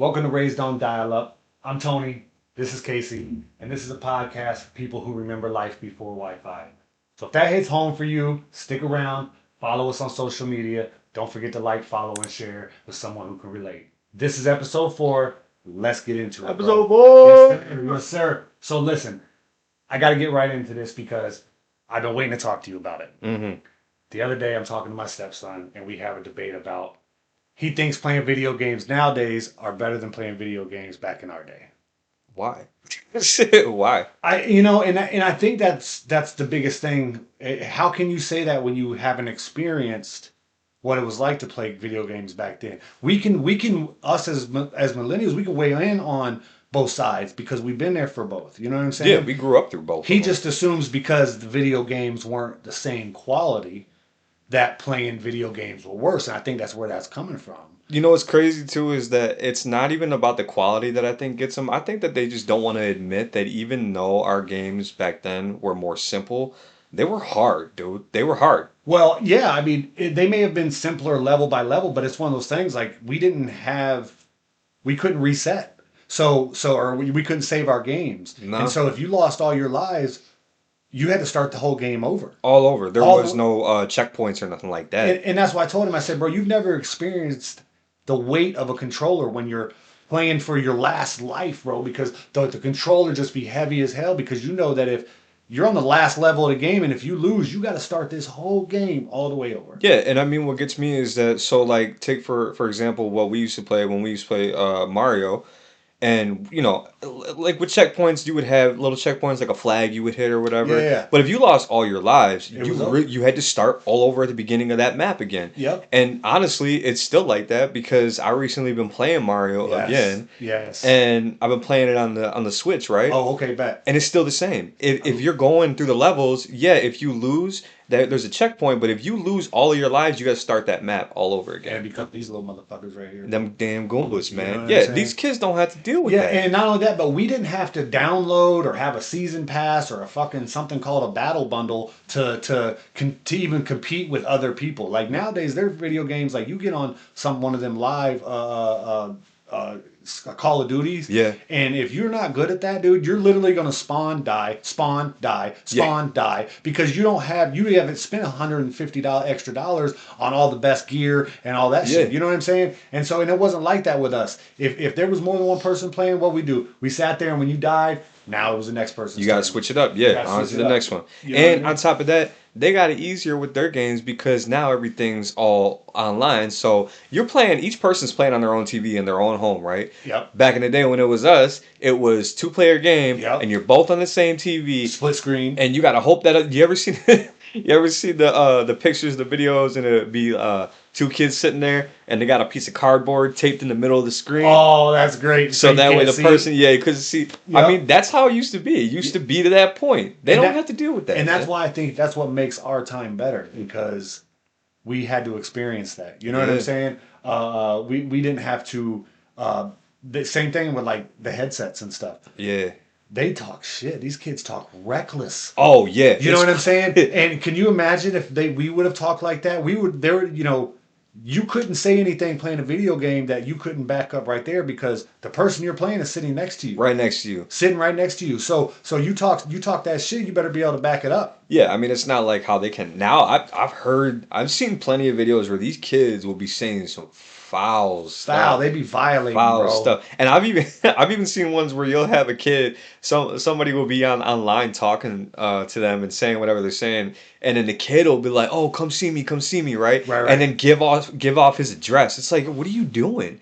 Welcome to Raised on Dialup. I'm Tony. This is Casey, and this is a podcast for people who remember life before Wi-Fi. So if that hits home for you, stick around. Follow us on social media. Don't forget to like, follow, and share with someone who can relate. This is episode 4. Let's get into it, Episode bro. Yes, 4. sir. Yes, sir. So listen, I got to get right into this because I've been waiting to talk to you about it. Mm-hmm. The other day, I'm talking to my stepson, and we have a debate about he thinks playing video games nowadays are better than playing video games back in our day. Why? Why? And I think that's the biggest thing. How can you say that when you haven't experienced what it was like to play video games back then? We can us as millennials, we can weigh in on both sides because we've been there for both. You know what I'm saying? Yeah, we grew up through both. He just assumes because the video games weren't the same quality that playing video games were worse, and I think that's where that's coming from. You know what's crazy too is that it's not even about the quality that I think gets them. I think that they just don't want to admit that even though our games back then were more simple, they were hard, dude. They were hard. Well, yeah, I mean, they may have been simpler level by level, but it's one of those things like we couldn't reset. Or we couldn't save our games. No. And so if you lost all your lives, you had to start the whole game over. All over. There All was no checkpoints or nothing like that. And that's why I told him, I said, bro, you've never experienced the weight of a controller when you're playing for your last life, bro, because the controller just be heavy as hell because you know that if you're on the last level of the game and if you lose, you got to start this whole game all the way over. Yeah, and I mean, what gets me is that, so like, take for example, what we used to play when we used to play Mario. And, like with checkpoints, you would have little checkpoints like a flag you would hit or whatever. Yeah. But if you lost all your lives, It was over. you had to start all over at the beginning of that map again. Yep. And honestly, it's still like that because I recently been playing Mario Yes. again, Yes. and I've been playing it on the Switch, right? Oh, okay, bet. And it's still the same. If you're going through the levels, yeah, if you lose, there's a checkpoint, but if you lose all of your lives, you got to start that map all over again. And because these little motherfuckers right here. Them damn Goombas, You know man. what I'm Yeah, saying? these kids don't have to deal with Yeah, that. and not only that, but we didn't have to download or have a season pass or a fucking something called a battle bundle to even compete with other people. Like nowadays, there are video games like you get on one of them live Call of Duties. Yeah. And if you're not good at that, dude, you're literally gonna spawn, die, die because you haven't spent $150 extra dollars on all the best gear and all that shit. Yeah. You know what I'm saying? And it wasn't like that with us. If there was more than one person playing, what we do? We sat there and when you died, now it was the next person. You gotta switch it up, yeah. On to the next one. You know what I And mean? on top of that, they got it easier with their games because now everything's all online. So each person's playing on their own TV in their own home, right? Yep. Back in the day when it was us, it was 2-player game, Yep. and you're both on the same TV, Split screen. and you gotta hope that you ever see the pictures, the videos, and it'd be two kids sitting there, and they got a piece of cardboard taped in the middle of the screen. Oh, that's great. So you that way can't the see person, it. yeah, you couldn't see. Yep. I mean, that's how it used to be. It used to be to that point. They And don't that- have to deal with that. And that's man. why I think that's what makes our time better because we had to experience that. You know what I'm Yeah. saying? We didn't have to. The same thing with like the headsets and stuff. Yeah. They talk shit. These kids talk reckless. Oh yeah. You know what I'm saying? And can you imagine if we would have talked like that? You couldn't say anything playing a video game that you couldn't back up right there because the person you're playing is sitting next to you. Right next to you. Sitting right next to you. So you talk that shit, you better be able to back it up. Yeah, I mean, it's not like how they can now. I've seen plenty of videos where these kids will be saying some foul stuff. They be violating, Foul bro. stuff, and I've even seen ones where you'll have a kid, somebody will be online talking to them and saying whatever they're saying, and then the kid will be like, "Oh, come see me, right?" Right. And then give off his address. It's like, what are you doing?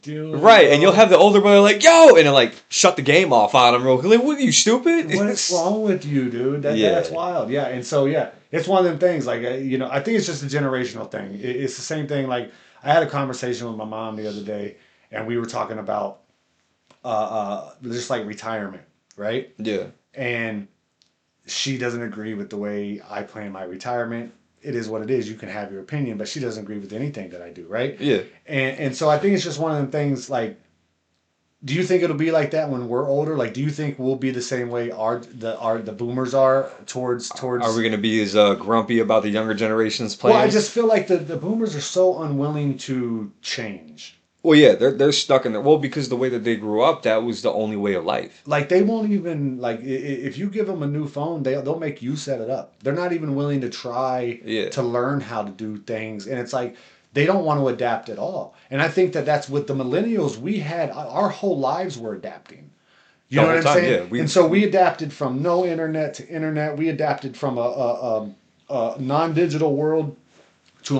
Dude, Right, bro. and you'll have the older brother like, "Yo," and then like shut the game off on him real quick. Like, what are you, stupid? What is wrong with you, dude? Yeah. That's wild. Yeah, and so yeah, it's one of them things. Like I think it's just a generational thing. It's the same thing. Like I had a conversation with my mom the other day, and we were talking about just like retirement, right? Yeah. And she doesn't agree with the way I plan my retirement. It is what it is. You can have your opinion, but she doesn't agree with anything that I do, right? Yeah. And so I think it's just one of them things like, do you think it'll be like that when we're older? Like, do you think we'll be the same way the boomers are towards? Are we gonna be as grumpy about the younger generations Well, playing? I just feel like the boomers are so unwilling to change. Well, yeah, they're stuck in there. Well, because the way that they grew up, that was the only way of life. Like they won't even like if you give them a new phone, they'll make you set it up. They're not even willing to try Yeah, to learn how to do things, and it's like they don't want to adapt at all. And I think that that's with the millennials. We had our whole lives were adapting. You the know what whole I'm time. saying? Yeah, And so we adapted from no internet to internet. We adapted from a non-digital world to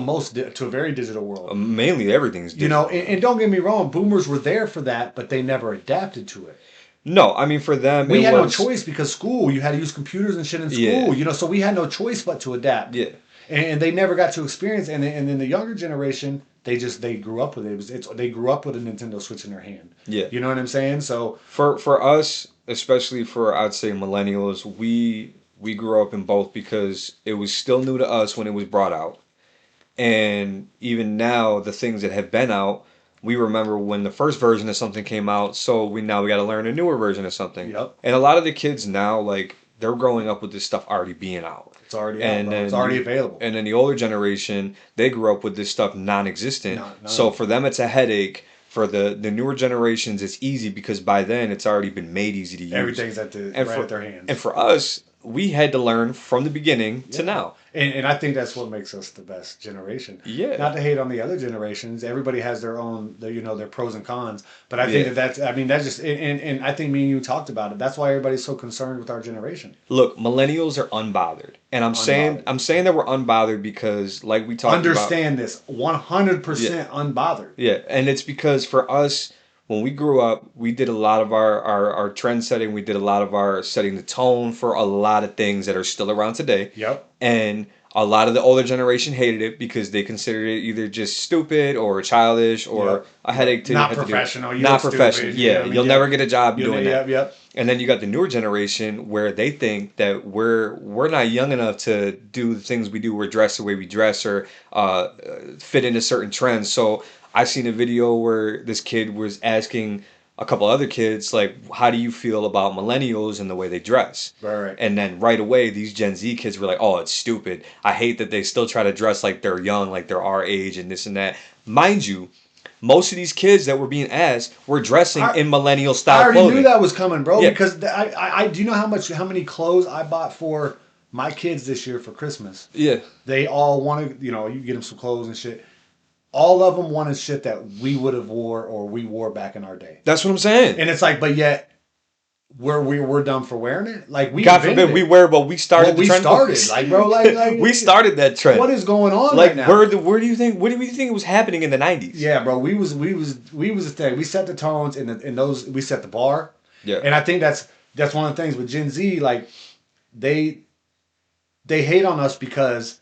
to a very digital world. mainly everything's You know, digital now. and don't get me wrong, boomers were there for that, but they never adapted to it. No, I mean for them We it had no was choice because school, you had to use computers and shit in yeah, school, you know, so we had no choice but to adapt. yeah, And they never got to experience, and then the younger generation, they grew up with it. They grew up with a Nintendo Switch in their hand. yeah. You know what I'm saying? So For us, especially for I'd say millennials, we grew up in both because it was still new to us when it was brought out. And even now, the things that have been out, we remember when the first version of something came out, so we got to learn a newer version of something. yep, And a lot of the kids now, like they're growing up with this stuff already being out. it's already out, And bro. It's then already available. and then the older generation, they grew up with this stuff non-existent. No, So no, for them, it's a headache. For the newer generations, it's easy because by then it's already been made easy to use. everything's And right for at their hands. and for us, we had to learn from the beginning to Yeah. now. And I think that's what makes us the best generation. Yeah. Not to hate on the other generations. Everybody has their own, you know, their pros and cons. But I think Yeah. I mean, that's just, and I think me and you talked about it. That's why everybody's so concerned with our generation. Look, millennials are unbothered. And Unbothered. I'm saying that we're unbothered because like we talked about. Understand this 100% unbothered. Yeah, and it's because for us, when we grew up, we did a lot of our trend setting. We did a lot of our setting the tone for a lot of things that are still around today. Yep. And a lot of the older generation hated it because they considered it either just stupid or childish or Yep. a headache to Not have to do. professional. You Not look professional. stupid, you know Yeah, what I mean? you'll Yeah. never get a job doing that. Yep. Yep. And then you got the newer generation where they think that we're not young enough to do the things we do or dress the way we dress or fit into certain trends. So I seen a video where this kid was asking a couple other kids like, "How do you feel about millennials and the way they dress?" Right. And then right away, these Gen Z kids were like, "Oh, it's stupid. I hate that they still try to dress like they're young, like they're our age, and this and that." Mind you, most of these kids that were being asked were dressing in millennial I style already clothing. knew that was coming, bro. Yeah. Because I do you know how many clothes I bought for my kids this year for Christmas? Yeah. They all wanted, you know, you get them some clothes and shit. All of them wanted shit that we would have wore or we wore back in our day. That's what I'm saying. And it's like, but yet we're done for wearing it. Like we God invented forbid we it. wear, but we started Well, the we trend. started, like, bro, like we started that trend. What is going on Like right now? where do you think it was happening in the 90s? Yeah, bro, we was the thing. We set the tones and those we set the bar. Yeah. And I think that's one of the things with Gen Z, like they hate on us because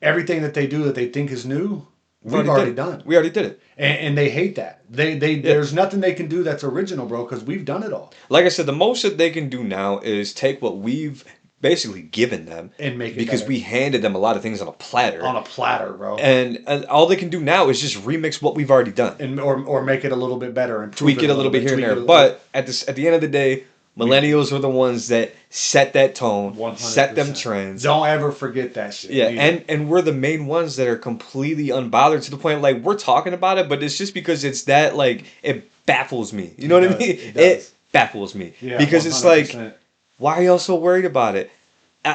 everything that they do that they think is new, we've already done. We already did it. And they hate that. There's nothing they can do that's original, bro, because we've done it all. Like I said, the most that they can do now is take what we've basically given them And make it because better. we handed them a lot of things on a platter. On a platter, bro. And all they can do now is just remix what we've already done. And or make it a little bit better and Tweak it a little bit here and there. But at the end of the day, millennials were the ones that set that tone, 100%. set them trends. Don't ever forget that shit. Yeah, either. and we're the main ones that are completely unbothered to the point like we're talking about it, but it's just because it's that like it baffles me. You know what I mean? It baffles me Yeah, because it's 100%. like, why are y'all so worried about it?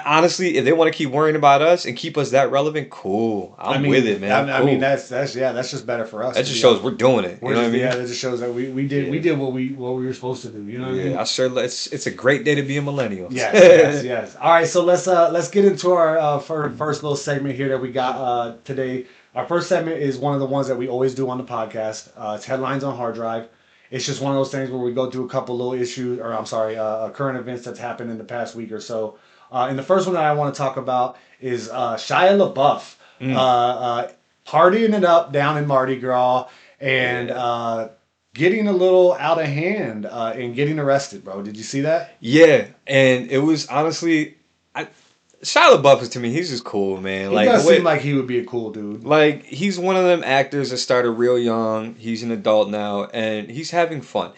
Honestly, if they want to keep worrying about us and keep us that relevant, cool. I'm with it, man. I mean that's just better for us. That just shows we're doing it. You know what I mean? Yeah, that just shows that we did what we were supposed to do. You know what I mean? I sure. It's a great day to be a millennial. Yes. All right, so let's get into our first little segment here that we got today. Our first segment is one of the ones that we always do on the podcast. It's headlines on hard drive. It's just one of those things where we go through a couple little issues, or I'm sorry, current events that's happened in the past week or so. And the first one that I want to talk about is Shia LaBeouf partying it up down in Mardi Gras and getting a little out of hand and getting arrested, bro. Did you see that? Yeah, and it was honestly, Shia LaBeouf is to me, he's just cool, man. He Like does the way, seem like he would be a cool dude. like he's one of them actors that started real young. He's an adult now, and he's having fun.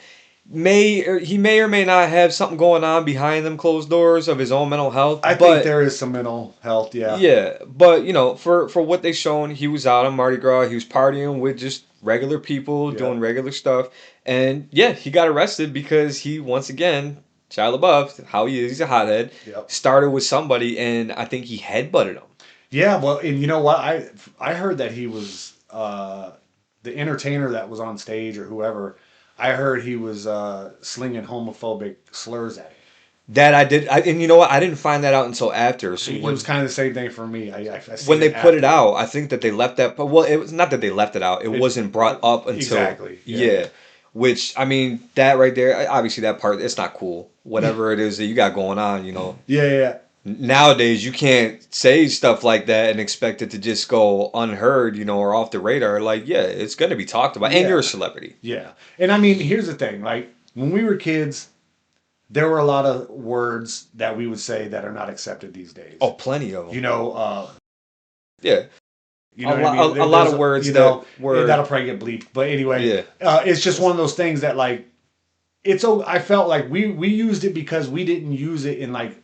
he may or may not have something going on behind them closed doors of his own mental health, I think but there is some mental health. Yeah. yeah, but for what they shown, he was out on Mardi Gras. He was partying with just regular people, Yeah. doing regular stuff, and yeah, he got arrested because he once again, Shia LaBeouf, how he is, he's a hothead. Yep. Started with somebody, and I think he headbutted him. Yeah. Well, and you know what? I heard that he was the entertainer that was on stage or whoever. I heard he was slinging homophobic slurs at him. That I did, and you know what? I didn't find that out until after. So It when was kind of the same thing for me. I when seen they it put it after. out, I think that they left that. But well, it was not that they left it out. It wasn't brought up until Exactly. yeah. Which I mean, that right there, obviously that part, it's not cool. Whatever it is that you got going on, Yeah, yeah. Nowadays you can't say stuff like that and expect it to just go unheard, or off the radar. Like, yeah, it's gonna be talked about, and Yeah. you're a celebrity. Yeah. And I mean, here's the thing. Like, when we were kids, there were a lot of words that we would say that are not accepted these days. Oh, plenty of them. You know, Yeah, you know a, what I mean? a lot of words that were that'll probably get bleeped. But anyway, yeah. it's just one of those things that like I felt like we used it because we didn't use it in like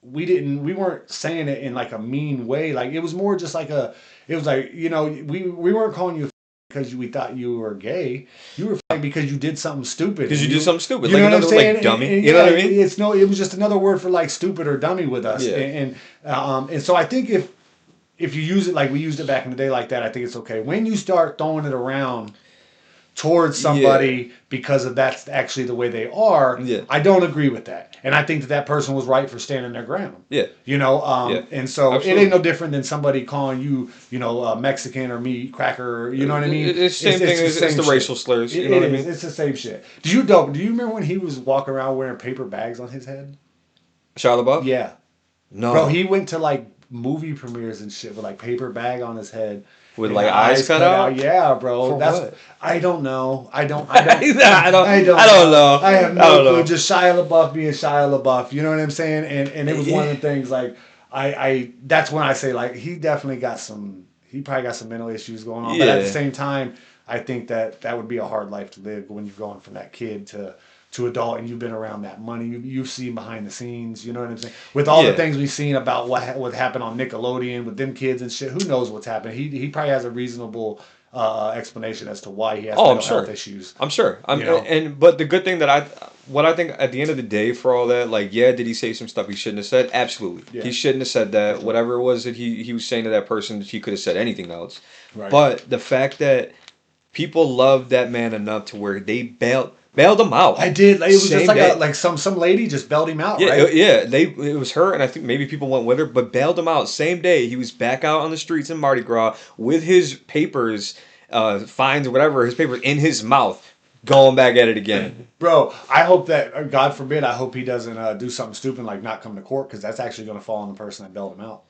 we weren't saying it in like a mean way. Like it was more just like it was like, we weren't calling you because we thought you were gay. You were because you did something stupid. Because you did something stupid, You like know what I'm another saying? like dummy. And You know what I mean? It was just another word for like stupid or dummy with us. Yeah. And so I think if you use it like we used it back in the day like that, I think it's okay. When you start throwing it around towards somebody because of that's actually the way they are, Yeah. I don't agree with that. And I think that person was right for standing their ground. Yeah. Yeah. And so Absolutely. it ain't no different than somebody calling you, Mexican or meat cracker, you know what I mean? It's the same thing as the shit. racial slurs. You know what I mean? It's the same shit. Do you remember when he was walking around wearing paper bags on his head? Shia LaBeouf? Yeah. No. Bro, he went to like movie premieres and shit with like paper bag on his head. With and like eyes cut out? Yeah, bro. For That's what? I don't know. I don't I don't know. I have I no don't clue. know. Just Shia LaBeouf being Shia LaBeouf. You know what I'm saying? And it was one of the things like I that's when I say like he definitely got he probably got some mental issues going on. But at the same time, I think that would be a hard life to live when you're going from that kid to adult and you've been around that money. You've seen behind the scenes, you know what I'm saying? With all the things we've seen about what happened on Nickelodeon with them kids and shit, who knows what's happened? He probably has a reasonable explanation as to why he has mental health issues. I'm sure. But the good thing that I think at the end of the day for all that, like, yeah, did he say some stuff he shouldn't have said? Absolutely. Yeah. He shouldn't have said that. Whatever it was that he was saying to that person, he could have said anything else. Right. But the fact that people loved that man enough to where they bailed him out. I did. It was just like some lady just bailed him out, right? It was her, and I think maybe people went with her, but bailed him out. Same day, he was back out on the streets in Mardi Gras with his papers, fines or whatever, his papers in his mouth, going back at it again. Bro, I hope that, God forbid, I hope he doesn't do something stupid like not come to court, because that's actually going to fall on the person that bailed him out.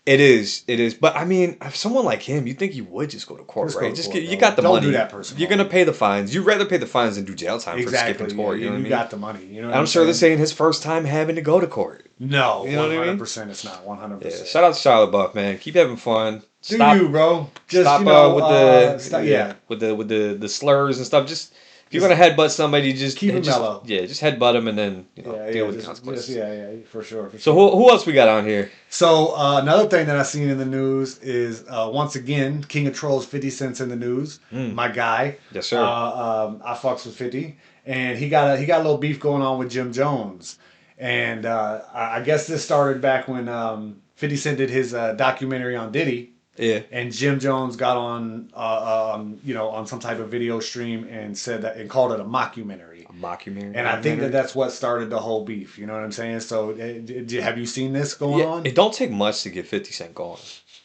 It is. But I mean, if someone like him, you think he would just go to court, right? You got the money. Don't do that person. You're gonna pay the fines. You'd rather pay the fines than do jail time for skipping court. You know what I mean? You got the money. You know. I'm sure this ain't his first time having to go to court. No, you know 100%. It's not 100%. Yeah, shout out to Shia LaBeouf, man. Keep having fun. Stop, do you, bro? Just stop with the slurs and stuff. Just if you're gonna headbutt somebody, just keep it mellow. Yeah, just headbutt them and then deal with the consequences. For sure. So who else we got on here? So another thing that I seen in the news is once again King of Trolls 50 Cent's in the news. My guy. Yes, sir. I fucks with 50, and he got a little beef going on with Jim Jones, and I guess this started back when 50 Cent did his documentary on Diddy. Yeah. And Jim Jones got on some type of video stream and said that and called it a mockumentary. A mockumentary. And I think that's what started the whole beef. You know what I'm saying? So, have you seen this going on? It don't take much to get 50 Cent going.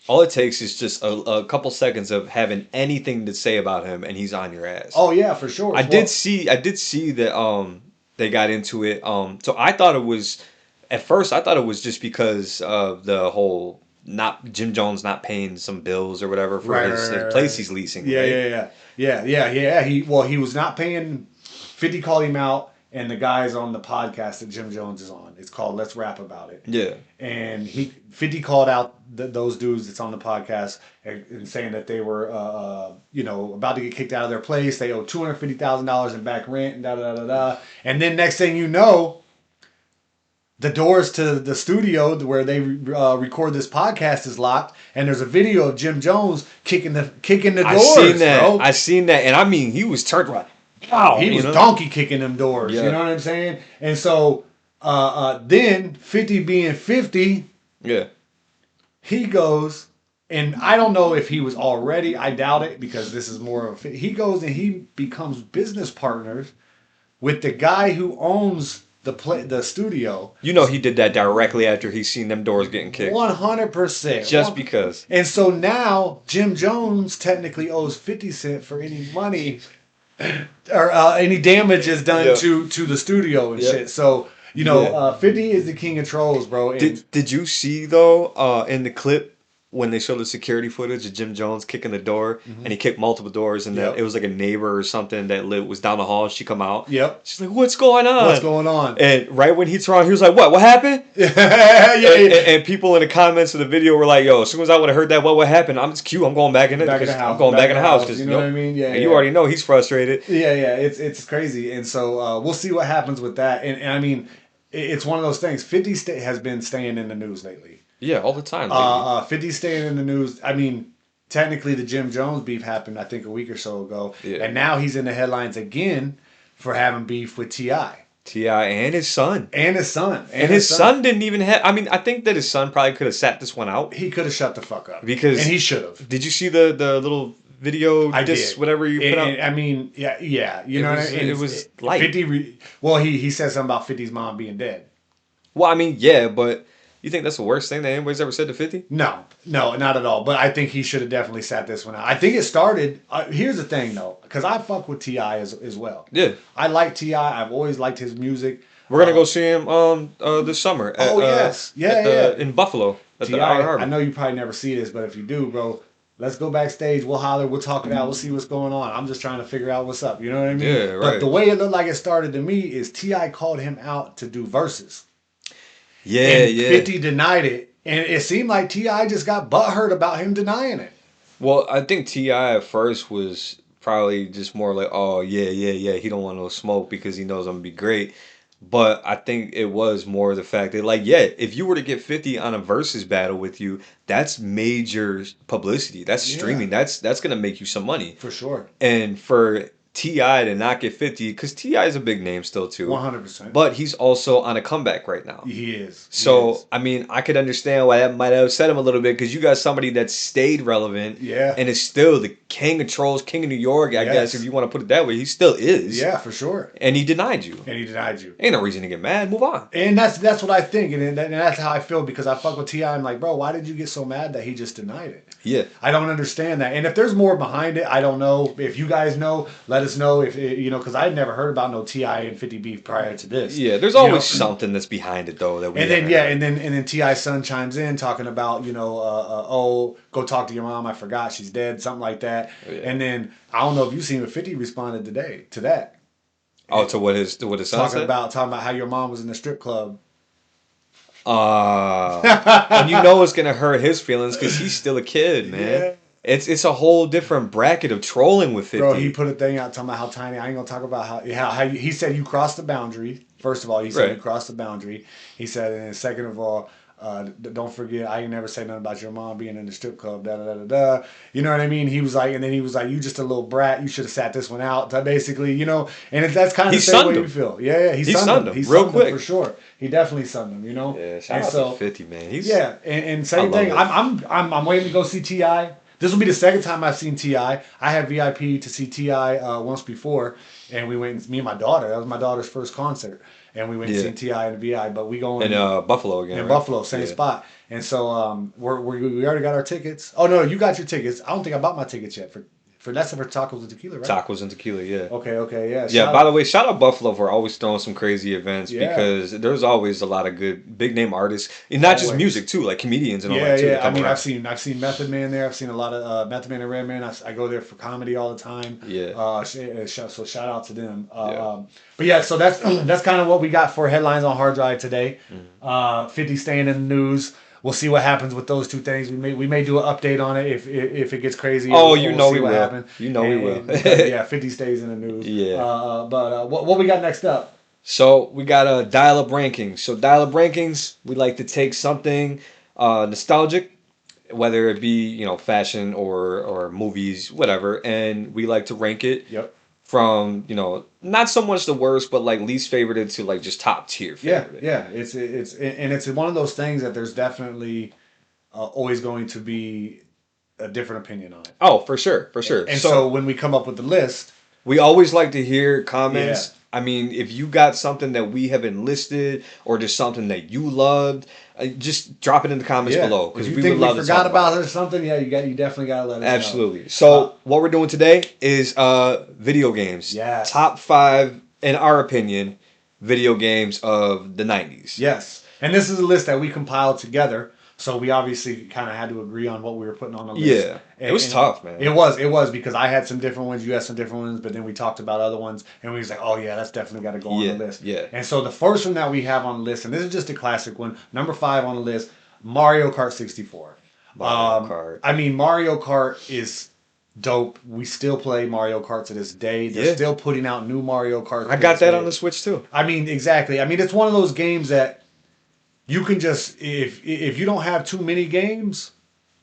All it takes is just a couple seconds of having anything to say about him, and he's on your ass. Oh yeah, for sure. I did see that they got into it. So I thought it was at first just because of the whole. Not Jim Jones not paying some bills or whatever for his place he's leasing. Yeah. He was not paying. 50 called him out and the guys on the podcast that Jim Jones is on. It's called Let's Rap About It. Yeah. And 50 called out those dudes that's on the podcast and saying that they were, about to get kicked out of their place. They owe $250,000 in back rent and da da da da. And then next thing you know, the doors to the studio where they record this podcast is locked, and there's a video of Jim Jones kicking the doors. I seen that. Bro. I seen that, and I mean, he was turned right. Wow, he was donkey kicking them doors. Yeah. You know what I'm saying? And so then 50 being 50, yeah, he goes, and I don't know if he was already. I doubt it because this is more of he goes and he becomes business partners with the guy who owns the studio. You know he did that directly after he seen them doors getting kicked. 100%. Just because. And so now Jim Jones technically owes 50 Cent for any money or any damages done to the studio and shit. So 50 is the king of trolls, bro. And did you see though in the clip when they showed the security footage of Jim Jones kicking the door, and he kicked multiple doors, and it was like a neighbor or something that was down the hall. She come out. Yep. She's like, "What's going on? What's going on?" And right when he turned around, he was like, "What? What happened?" And people in the comments of the video were like, "Yo, as soon as I would have heard that, what happened? I'm just cute. I'm going back in the house. I'm going back in the house because you know what I mean. Yeah. And you already know he's frustrated. Yeah. It's crazy, and so we'll see what happens with that. And I mean, it's one of those things. 50 has been staying in the news lately. Yeah, all the time. 50 staying in the news. I mean, technically the Jim Jones beef happened, I think, a week or so ago. Yeah. And now he's in the headlines again for having beef with T.I. T.I. and his son. And his son. And his son didn't even have... I mean, I think that his son probably could have sat this one out. He could have shut the fuck up. And he should have. Did you see the little video? I did. Whatever you put out? I mean, yeah. You know what I mean? It was light. 50... he said something about 50's mom being dead. Well, I mean, yeah, but... You think that's the worst thing that anybody's ever said to 50? No, not at all. But I think he should have definitely sat this one out. I think it started... here's the thing, though. Because I fuck with T.I. as well. Yeah. I like T.I. I've always liked his music. We're going to go see him this summer. Yes. Yeah. In Buffalo. At T.I., the Iron Harbor. I know you probably never see this, but if you do, bro... Let's go backstage. We'll holler. We'll talk it out. We'll see what's going on. I'm just trying to figure out what's up. You know what I mean? Yeah, right. But the way it looked like it started to me is T.I. called him out to do verses. Yeah, and 50 denied it. And it seemed like T.I. just got butthurt about him denying it. Well, I think T.I. at first was probably just more like, oh, yeah, he don't want no smoke because he knows I'm going to be great. But I think it was more the fact that, like, yeah, if you were to get 50 on a versus battle with you, that's major publicity. That's streaming. That's going to make you some money. For sure. And for T.I. to not get 50, because T.I. is a big name still too. 100%. But he's also on a comeback right now. He is. I mean, I could understand why that might have upset him a little bit, because you got somebody that stayed relent. Yeah. And is still the king of trolls, king of New York, I guess, if you want to put it that way. He still is. Yeah, for sure. And he denied you. Ain't no reason to get mad. Move on. And that's what I think. And that's how I feel, because I fuck with T.I. I'm like, bro, why did you get so mad that he just denied it? Yeah. I don't understand that. And if there's more behind it, I don't know. If you guys know, let us know. If because I had never heard about no T.I. and 50 beef prior to this. Yeah, there's always something that's behind it though that we. And then T.I.'s son chimes in talking about go talk to your mom. I forgot she's dead, something like that. Yeah. And then I don't know if you've seen, but 50 responded today to that. Oh, to what his son said? Talking about how your mom was in the strip club. And you know it's gonna hurt his feelings because he's still a kid, man. Yeah. It's a whole different bracket of trolling with 50. Bro, he put a thing out talking about how tiny. I ain't gonna talk about how he said you crossed the boundary. First of all, he said you crossed the boundary. He said, and second of all, don't forget, I ain't never say nothing about your mom being in the strip club. Da da da da da. You know what I mean? He was like, and then he was like, you just a little brat. You should have sat this one out. Basically, and that's kind of the same way you feel. Yeah, he sunned him. He real quick for sure. He definitely sunned him. Yeah, shout out to 50, man. And same thing. I'm waiting to go see T.I. This will be the second time I've seen T.I. I had VIP to see T.I. Once before, and we went. Me and my daughter. That was my daughter's first concert, and we went to see T.I. in the VI. But we going in Buffalo again. In Buffalo, same spot. And so we already got our tickets. Oh no, you got your tickets. I don't think I bought my tickets yet for that's for tacos and tequila, right? Tacos and tequila, yeah. Okay, yeah. Yeah, by the way, shout out Buffalo for always throwing some crazy events Yeah. because there's always a lot of good big name artists, and not just Always. music too, like comedians and all Yeah, that too. That yeah. I come mean, around. I've seen Method Man there. I've seen a lot of Method Man and Redman. I go there for comedy all the time. Yeah. So shout out to them. Yeah. But yeah, so that's that's kind of what we got for headlines on Hard Drive today. Mm-hmm. 50 staying in the news. We'll see what happens with those two things. We may do an update on it if it gets crazy. Oh, we'll see we what will. happens. You know we will. Yeah, 50 stays in the news. Yeah. But what we got next up? So we got a dial-up rankings. So dial-up rankings, we like to take something nostalgic, whether it be fashion or movies, whatever, and we like to rank it. Yep. From not so much the worst, but like least favorite to like just top tier favorite. Yeah. It's one of those things that there's definitely always going to be a different opinion on it. Oh, for sure. And so when we come up with the list, we always like to hear comments. Yeah. I mean, if you got something that we haven't listed or just something that you loved, just drop it in the comments below because we would love to forgot about it or something. Yeah, you definitely got to let us know. Absolutely. So what we're doing today is video games. Yeah. Top 5, in our opinion, video games of the 90s. Yes, and this is a list that we compiled together. So we obviously kind of had to agree on what we were putting on the list. Yeah, it was tough, man. It was because I had some different ones, you had some different ones, but then we talked about other ones, and we was like, oh yeah, that's definitely got to go on the list. Yeah. And so the first one that we have on the list, and this is just a classic one, number 5 on the list, Mario Kart 64. Mario Kart. I mean, Mario Kart is dope. We still play Mario Kart to this day. They're still putting out new Mario Kart. I got that on the Switch too. I mean, exactly. I mean, it's one of those games that you can just if you don't have too many games,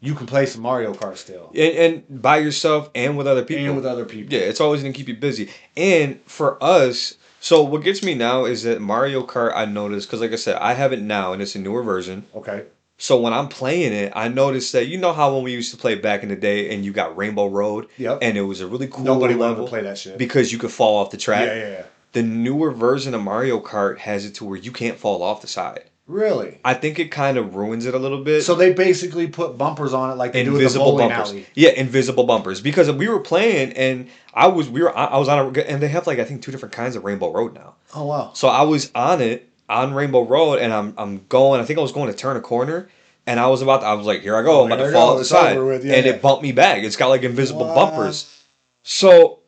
you can play some Mario Kart still. And by yourself and with other people. Yeah, it's always gonna keep you busy. And for us, so what gets me now is that Mario Kart I noticed, because like I said, I have it now and it's a newer version. Okay. So when I'm playing it, I noticed that how when we used to play back in the day and you got Rainbow Road, and it was a really cool nobody level wanted to play that shit because you could fall off the track. Yeah. The newer version of Mario Kart has it to where you can't fall off the side. Really? I think it kind of ruins it a little bit. So they basically put bumpers on it like they do with the bowling alley. Yeah, invisible bumpers. Because we were playing and I was on a, and they have like I think 2 different kinds of Rainbow Road now. Oh wow. So I was on Rainbow Road and I'm going, I think I was going to turn a corner and I was like, here I go, I'm about to fall off the side. It bumped me back. It's got like invisible bumpers. So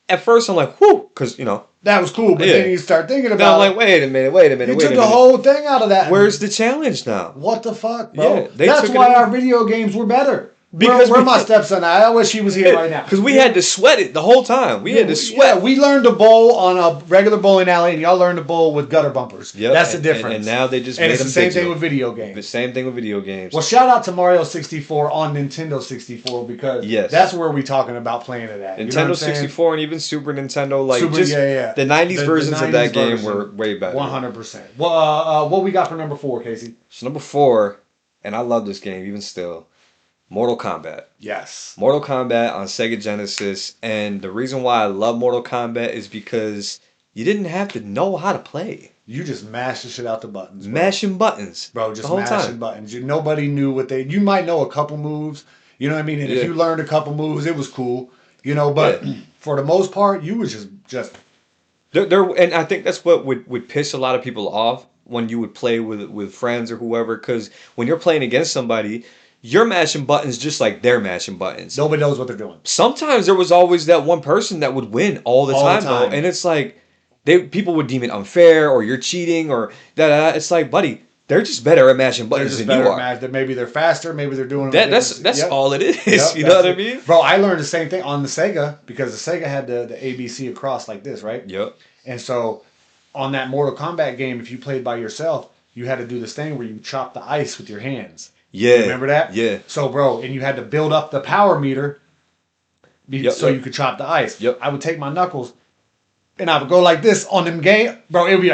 at first I'm like, whoo, because that was cool, but then you start thinking about. Now I'm like, wait a minute. You took the whole thing out of that. Where's the challenge now? What the fuck, bro? Yeah, that's why our video games were better. Because where my stepson at? I wish he was here right now. Because we had to sweat it the whole time. We had to sweat. Yeah, we learned to bowl on a regular bowling alley, and y'all learned to bowl with gutter bumpers. Yep. That's the difference. And now they just and it's the same thing with video games. The same thing with video games. Well, shout out to Mario 64 on Nintendo 64 because that's where we talking about playing it at. Nintendo 64 and even Super Nintendo, the 90s versions of that game were way better. 100%. Well, what we got for number 4, Casey? So number 4, and I love this game even still. Mortal Kombat. Yes. Mortal Kombat on Sega Genesis. And the reason why I love Mortal Kombat is because you didn't have to know how to play. You just mashed the shit out the buttons. Bro. Mashing buttons. Bro, just mashing buttons. Nobody knew what you might know a couple moves. You know what I mean? And if you learned a couple moves, it was cool. But for the most part, you was just... And I think that's what would piss a lot of people off when you would play with friends or whoever. Because when you're playing against somebody... You're mashing buttons just like they're mashing buttons. Nobody knows what they're doing. Sometimes there was always that one person that would win all the time, though. And it's like, people would deem it unfair or you're cheating or that. It's like, buddy, they're just better at mashing buttons than you are. Maybe they're faster. Maybe they're doing that's all it is. You know what I mean? Bro, I learned the same thing on the Sega because the Sega had the ABC across like this, right? Yep. And so on that Mortal Kombat game, if you played by yourself, you had to do this thing where you chop the ice with your hands. Yeah. Remember that? Yeah. So, bro, and you had to build up the power meter so you could chop the ice. Yep. I would take my knuckles and I would go like this on them game. Bro, it would be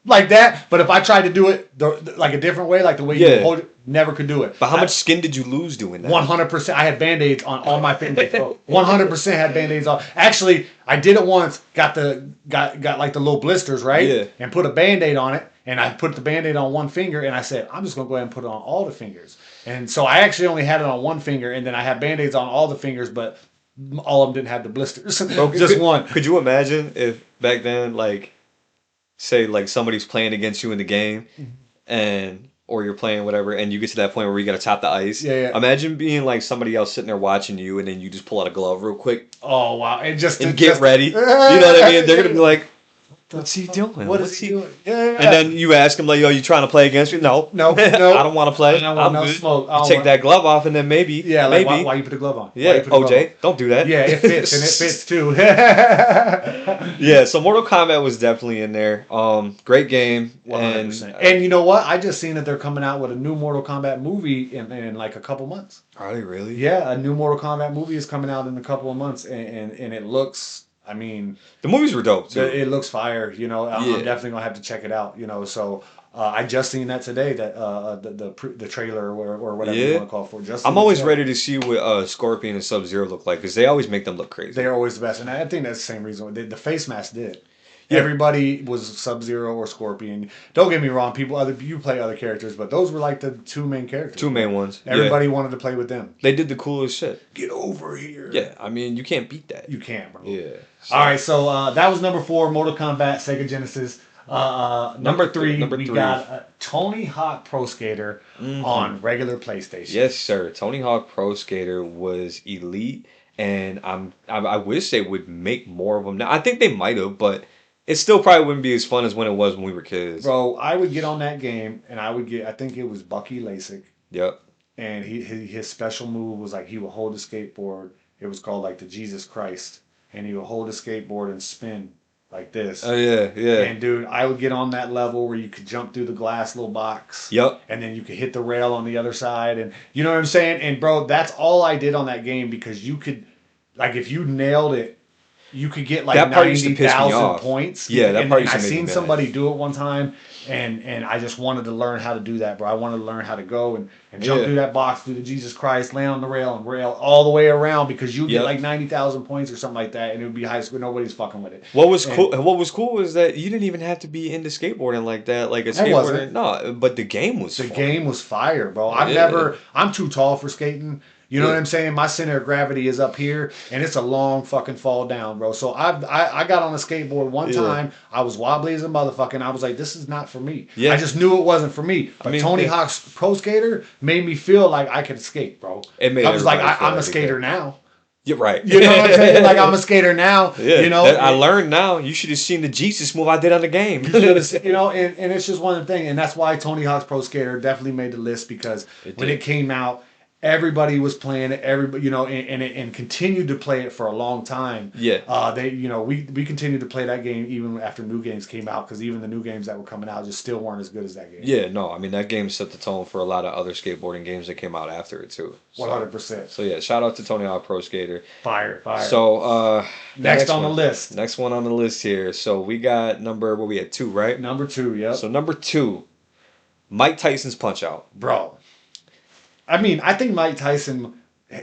like that. But if I tried to do it like a different way, like the way you hold it, never could do it. But how much skin did you lose doing that? 100%. I had Band-Aids on all my fingers, bro. 100% had Band-Aids on. Actually, I did it once, got like the little blisters, right? Yeah. And put a Band-Aid on it. And I put the Band-Aid on one finger, and I said, I'm just going to go ahead and put it on all the fingers. And so I actually only had it on one finger, and then I had Band-Aids on all the fingers, but All of them didn't have the blisters. Bro, Just one. could you imagine if back then, like, say, like somebody's playing against you in the game, and or you're playing whatever, and you get to that point where you gotta top the ice. Yeah, yeah. Imagine being like somebody else sitting there watching you, and then you just pull out a glove real quick Oh wow! And and get ready. You know what I mean? They're gonna be like, "What's he doing? What is he doing?" Yeah. And then you ask him like, "Yo, you trying to play against me?" No, No, I no. don't want to play. I don't want I'm no good. smoke. I You don't take want- that glove off, and then maybe, Yeah, like maybe, why you put the glove on? Why yeah, you put the glove OJ, don't do that. on? Yeah, it fits and it fits too. Yeah, so Mortal Kombat was definitely in there. Great game, 100%. and And you know what? I just seen that they're coming out with a new Mortal Kombat movie in like a couple months. are they really? Yeah, a new Mortal Kombat movie is coming out in a couple of months, and it looks. I mean, The movies were dope too. it looks fire. You know, I'm Yeah. definitely gonna have to check it out. You know, so I just seen that today. That the trailer or whatever you Yeah. want to call it for. Just I'm seen it always today. ready to see what Scorpion and Sub-Zero look like because they always make them look crazy. They're always the best, and I think that's the same reason the face mask did. Yeah. Everybody was Sub-Zero or Scorpion. Don't get me wrong, you play other characters, but those were like the two main characters. Two main ones. Everybody wanted to play with them. Yeah. They did the coolest shit. Get over here. Yeah, I mean you can't beat that. You can't, bro. Yeah. All right, so that was number 4, Mortal Kombat, Sega Genesis. Number three, we got Tony Hawk Pro Skater on regular PlayStation. Yes, sir. Tony Hawk Pro Skater was elite, and I wish they would make more of them. Now I think they might have, but it still probably wouldn't be as fun as when it was when we were kids. Bro, I would get on that game, and I think it was Bucky Lasik, Yep. and his special move was like he would hold the skateboard. It was called like the Jesus Christ, and he would hold the skateboard and spin like this. Oh yeah, yeah. And dude, I would get on that level where you could jump through the glass little box. Yep. And then you could hit the rail on the other side, and you know what I'm saying? And bro, that's all I did on that game because you could, like, if you nailed it, you could get like That part used to piss me 90,000 off. points. Yeah, that and, part and used to I make me seen mad. somebody do it one time, and I just wanted to learn how to do that, bro. I wanted to learn how to go and jump Yeah. through that box, through the Jesus Christ, land on the rail and rail all the way around because you get Yep. like 90,000 points or something like that, and it would be high school. Nobody's fucking with it. What was And- cool? What was cool was that you didn't even have to be into skateboarding like that, like a I skateboarder. wasn't. No, but the game was The fun. game was fire, bro. Yeah. I'm too tall for skating. You know Yeah. what I'm saying? My center of gravity is up here, and it's a long fucking fall down, bro. So I got on a skateboard one Yeah. time. I was wobbly as a motherfucker, and I was like, this is not for me. Yeah. I just knew it wasn't for me. But mean, Tony yeah. Hawk's Pro Skater made me feel like I could skate, bro. It made I was like, everybody feel I'm a like they skater could. now. You're right. You know what I'm saying? Like, I'm a skater now. Yeah, You know? I learned now. You should have seen the Jesus move I did on the game. You know, and it's just one thing, and that's why Tony Hawk's Pro Skater definitely made the list because when did. it came out, everybody was playing it. Everybody, you know, and continued to play it for a long time. Yeah. We continued to play that game even after new games came out because even the new games that were coming out just still weren't as good as that game. Yeah, no, I mean that game set the tone for a lot of other skateboarding games that came out after it too. So, 100%. So yeah, shout out to Tony Hawk Pro Skater. Fire. So Next on the list. Next one on the list here. So we got number what we had 2, right? Number 2, yep. So number 2, Mike Tyson's Punch Out. Bro. I mean, I think Mike Tyson,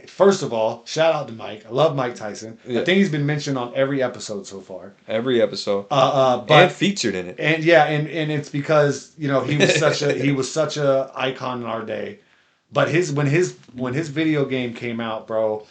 first of all, shout out to Mike. I love Mike Tyson. Yeah. I think he's been mentioned on every episode so far. Every episode. But And featured in it. and yeah, and it's because, you know, he was such a icon in our day. But when his video game came out, bro,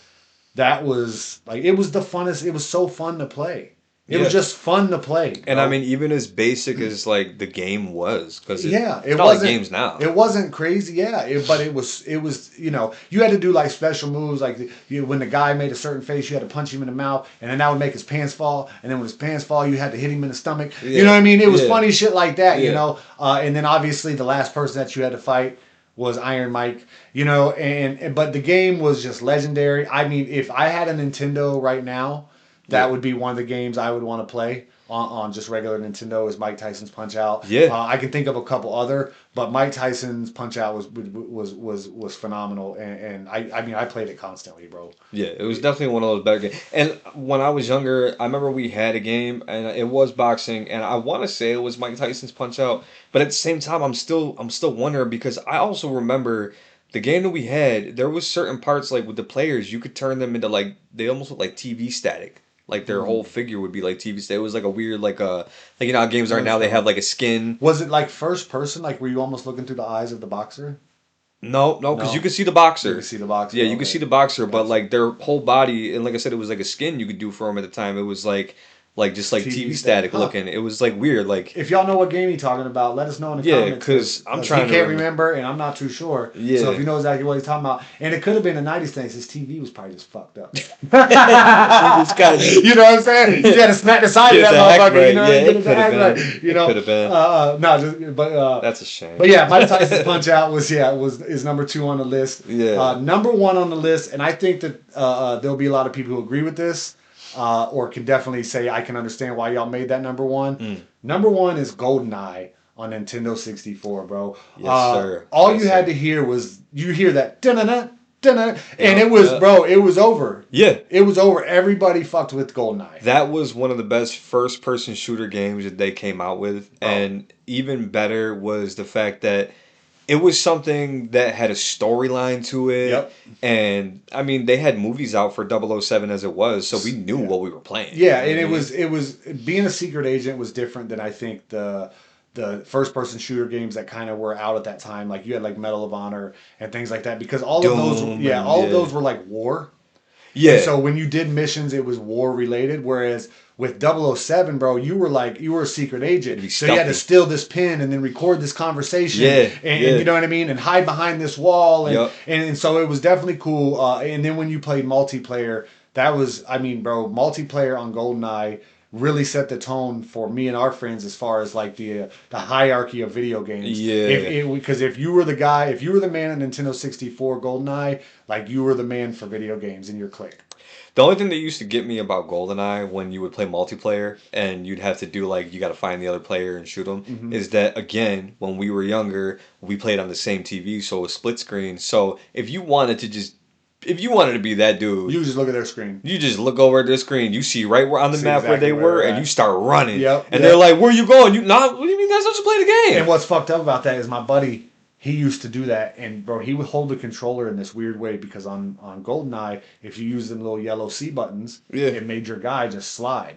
that was like it was the funnest. It was so fun to play. It was Yeah. just fun to play. And bro. I mean, even as basic as like the game was, because it it's not like wasn't games now. It wasn't crazy, yeah. But it was you know, you had to do like special moves, like when the guy made a certain face, you had to punch him in the mouth, and then that would make his pants fall, and then when his pants fall, you had to hit him in the stomach. Yeah. You know what I mean? It was Yeah. funny shit like that, you Yeah. know. And then obviously the last person that you had to fight was Iron Mike, you know. And but the game was just legendary. I mean, if I had a Nintendo right now, that Yeah. would be one of the games I would want to play. On just regular Nintendo is Mike Tyson's Punch Out. Yeah. I can think of a couple other, but Mike Tyson's Punch Out was phenomenal, and I mean I played it constantly, bro. Yeah, it was definitely one of those better games. And when I was younger, I remember we had a game, and it was boxing, and I want to say it was Mike Tyson's Punch Out. But at the same time, I'm still wondering because I also remember the game that we had. There was certain parts like with the players, you could turn them into like they almost look like TV static. Like their whole figure would be like TV static. It was like a weird like you know how games are now they have like a skin. Was it like first person, like were you almost looking through the eyes of the boxer? No, no, because you No, could see the you can boxer. see the boxer. Yeah, you could Okay, see the boxer, but gotcha. like their whole body, and like I said, it was like a skin you could do for him at the time. It was like just like TV TV stat, static huh? looking. It was like weird, like If y'all know what game he's talking about, let us know in the yeah, comments because I'm he trying to can't remember. remember and I'm not too sure. So if Yeah, you know exactly what he's talking about, and it could have been a '90s thing, his TV was probably just fucked up. he just kind of just You know what I'm saying? You got to smack the side of get it that to act motherfucker. You right. know, Yeah, and get it it to could have act been. right. You It could know, have been. no, just That's a shame. but yeah, Mike Tyson's Punch Out was is number 2 on the list. Yeah. Number 1 on the list, and I think that there'll be a lot of people who agree with this, or can definitely say I can understand why y'all made that number 1. Mm. Number 1 is GoldenEye on Nintendo 64, bro. Yes, sir. All Yes, you had sir. to hear was you hear that da-na-na, da-na, and Yep. it was, Yep. bro, it was over. Yeah. It was over. Everybody fucked with GoldenEye, That was one of the best first person shooter games that they came out with. bro. And even better was the fact that it was something that had a storyline to it. Yep. And I mean, they had movies out for 007 as it was, so we knew Yeah. what we were playing. Yeah, You know and what I mean? it was being a secret agent was different than I think the first person shooter games that kind of were out at that time. Like you had like Medal of Honor and things like that because all of those, Doom yeah, and all of yeah. those were like war. And Yeah. so when you did missions, it was war related. Whereas with 007, bro, you were a secret agent. It'd be So you had to stealthy. steal this pin and then record this conversation. Yeah, And yeah. you know what I mean? And hide behind this wall. Yep. And so it was definitely cool. And then when you played multiplayer, that was, I mean, bro, multiplayer on GoldenEye really set the tone for me and our friends as far as like the hierarchy of video games. Yeah. Because if you were the guy, if you were the man in Nintendo 64 GoldenEye, like you were the man for video games in your clique. The only thing that used to get me about GoldenEye when you would play multiplayer and you'd have to do like you got to find the other player and shoot them Mm-hmm. is that again when we were younger we played on the same TV so it was split screen so if you wanted to be that dude You just look at their screen. you just look over at the screen you see right where on the See map where exactly they where were they're and at. you start running Yep, and yep. they're like where you going you not what do you mean that's not just play the game And what's fucked up about that is my buddy, he used to do that, and bro, he would hold the controller in this weird way because on GoldenEye, if you use them little yellow C buttons, Yeah. it made your guy just slide.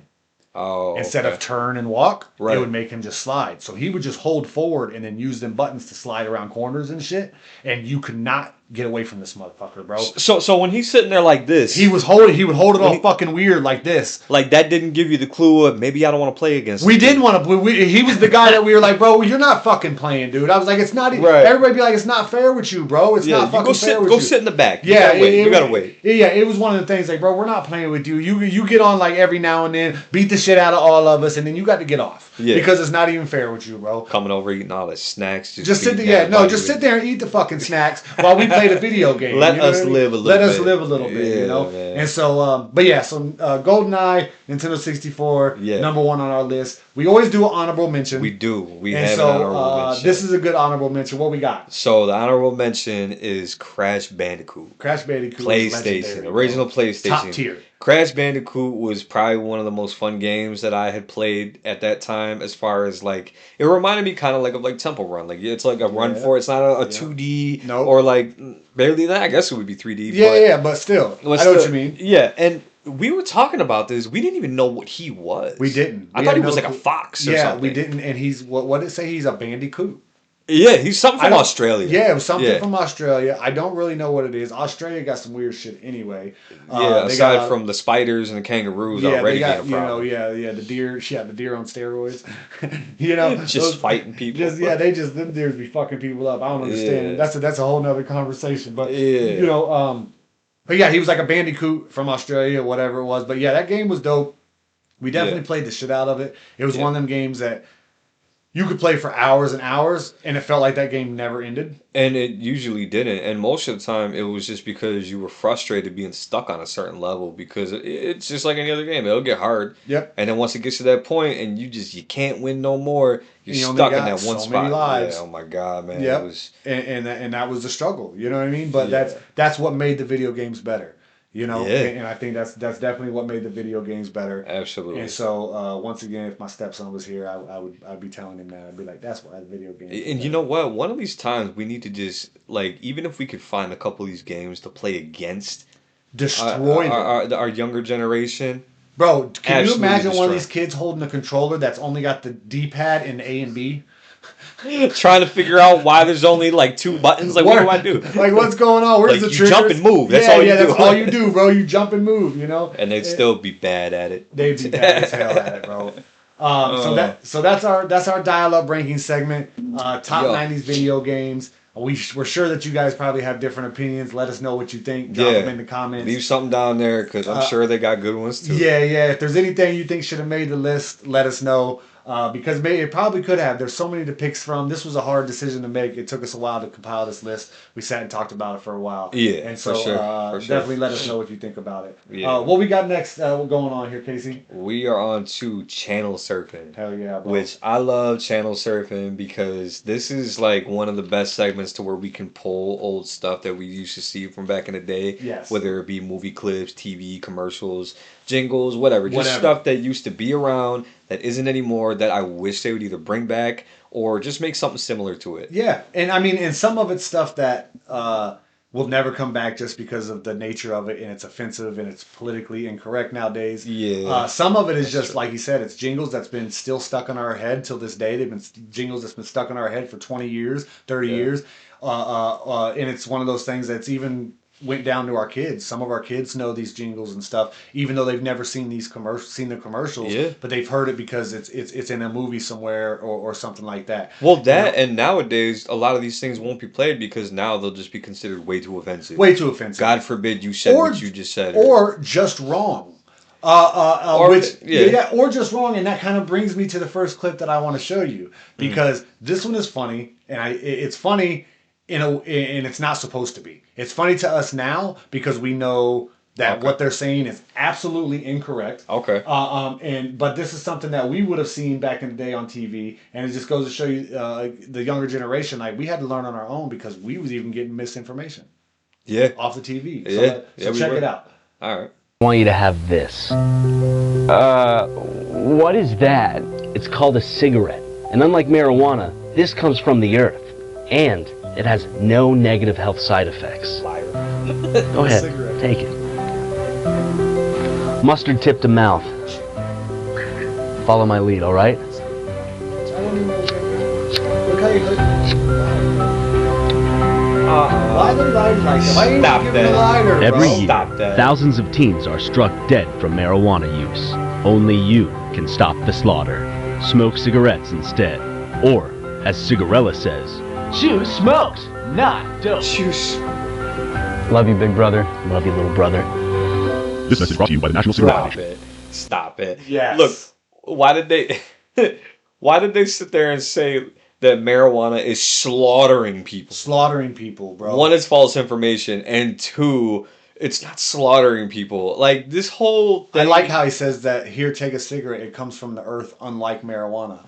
oh Instead okay. of turn and walk, Right. it would make him just slide. So he would just hold forward and then use them buttons to slide around corners and shit. And you could not get away from this motherfucker, bro. So when he's sitting there like this He would hold it all fucking weird like this. like that didn't give you the clue of maybe I don't want to play against We this didn't dude. want to. He was the guy that we were like, bro, you're not fucking playing, dude. I was like, it's not. Right. Everybody be like, it's not fair with you, bro. It's Yeah, not you fucking go fair sit with go you. sit in the back. You Yeah, gotta wait. You gotta wait. Yeah, it was one of the things like, bro, we're not playing with you. You get on like every now and then, beat the shit out of all of us, and then you got to get off. Yeah. Because it's not even fair with you, bro. Coming over eating all the snacks. Just sit there, beating yeah, no, everybody just with- sit there and eat the fucking snacks while we play the video game. Let you know us what I mean? live a little Let us bit. live a little bit, you Yeah, know. man. And so, but yeah, so GoldenEye, Nintendo 64, Yeah. number 1 on our list. We always do an honorable mention. We do. We And have so an honorable mention. this is a good honorable mention. What we got? So the honorable mention is Crash Bandicoot. Crash Bandicoot. is legendary, PlayStation. bro. Original PlayStation. Top tier. Crash Bandicoot was probably one of the most fun games that I had played at that time as far as like it reminded me kind of like of like Temple Run. Like it's like a run Yeah. for it's not a Yeah. 2D Nope. or like barely that. I guess it would be 3D. Yeah, but still, but I know what still- you mean. Yeah, and we were talking about this. We didn't even know what he was. We didn't. I We thought had he was no like a clue. fox or Yeah, something. we didn't. And he's what did it say? He's a bandicoot. Yeah, he's something I from don't- Australia. Yeah, it was something Yeah. from Australia. I don't really know what it is. Australia got some weird shit anyway. Yeah, they aside got- from the spiders and the kangaroos yeah, already they got being a problem. the deer. She had the deer on steroids. you know, Just fighting people. Them deers be fucking people up. I don't understand. Yeah. That's a whole nother conversation. But Yeah. you know, but yeah, he was like a bandicoot from Australia, whatever it was. But yeah, that game was dope. We definitely Yeah. played the shit out of it. It was Yeah. one of them games that you could play for hours and hours, and it felt like that game never ended. And it usually didn't. And most of the time, it was just because you were frustrated being stuck on a certain level because it's just like any other game. It'll get hard. Yep. And then once it gets to that point and you can't win no more, you're You only stuck in got that one so spot. many lives. Yeah, oh my God, man. Yep. It was, And that was the struggle. You know what I mean? But Yeah. that's what made the video games better. You know, Yeah. and I think that's definitely what made the video games better. absolutely. And so once again, if my stepson was here, I'd be telling him that. I'd be like, that's why the video games. are And you better." know what? One of these times we need to just like even if we could find a couple of these games to play against Destroy them. our younger generation. Bro, can you Absolutely imagine one of destroy. these kids holding a controller that's only got the D-pad and A and B? Trying to figure out why there's only like 2 buttons. Like, what do I do? Like, what's going on? Where's Like, the you jump and move. That's all you do. That's all you do, bro. You jump and move, you know? And they'd still be bad at it. They'd be bad as hell at it, bro. So that's our dial-up ranking segment. Top 90s video games. We're sure that you guys probably have different opinions. Let us know what you think. Drop them in the comments. Leave something down there because I'm sure they got good ones too. Yeah. If there's anything you think should have made the list, let us know. Because it probably could have. There's so many to pick from. This was a hard decision to make. It took us a while to compile this list. We sat and talked about it for a while. Yeah, and so for sure. Definitely let us know what you think about it. Yeah. What we got next? What's going on here, Casey? We are on to channel surfing. Hell yeah, bro. Which I love channel surfing because this is like one of the best segments to where we can pull old stuff that we used to see from back in the day. Yes. Whether it be movie clips, TV commercials, jingles, whatever. Just stuff that used to be around that isn't anymore that I wish they would either bring back or just make something similar to it. Yeah. And I mean, and some of it's stuff that will never come back just because of the nature of it and it's offensive and it's politically incorrect nowadays. Yeah. Some of it is just, like you said, it's jingles that's been still stuck in our head till this day. They've been jingles that's been stuck in our head for 20 years, 30 years. And it's one of those things that's even went down to our kids. Some of our kids know these jingles and stuff, even though they've never seen the commercials. Yeah. But they've heard it because it's in a movie somewhere or something like that. Well, and nowadays a lot of these things won't be played because now they'll just be considered way too offensive. Way too offensive. God forbid you said what you just said. Or just wrong. Or just wrong, and that kind of brings me to the first clip that I want to show you because this one is funny, and it's funny and it's not supposed to be. It's funny to us now because we know that what they're saying is absolutely incorrect. Okay. But this is something that we would have seen back in the day on TV, and it just goes to show you the younger generation. Like we had to learn on our own because we was even getting misinformation. Yeah. Off the TV. So check it out. All right. I want you to have this. What is that? It's called a cigarette. And unlike marijuana, this comes from the earth. And it has no negative health side effects. Liar. Go ahead, take it. Mustard tip to mouth. Follow my lead, all right? Look how you look. Why the lighter like that? Why ain't you giving the lighter, Every bro? year, thousands of teens are struck dead from marijuana use. Only you can stop the slaughter. Smoke cigarettes instead. Or, as Cigarella says, choose smokes, not dope. Choose. Love you, big brother. Love you, little brother. This message brought to you by the National Cigarette Foundation. Stop it. Yes. Look, why did they sit there and say that marijuana is slaughtering people? Slaughtering people, bro. One, it's false information, and two, it's not slaughtering people. Like this whole thing. I like how he says that here, take a cigarette. It comes from the earth, unlike marijuana.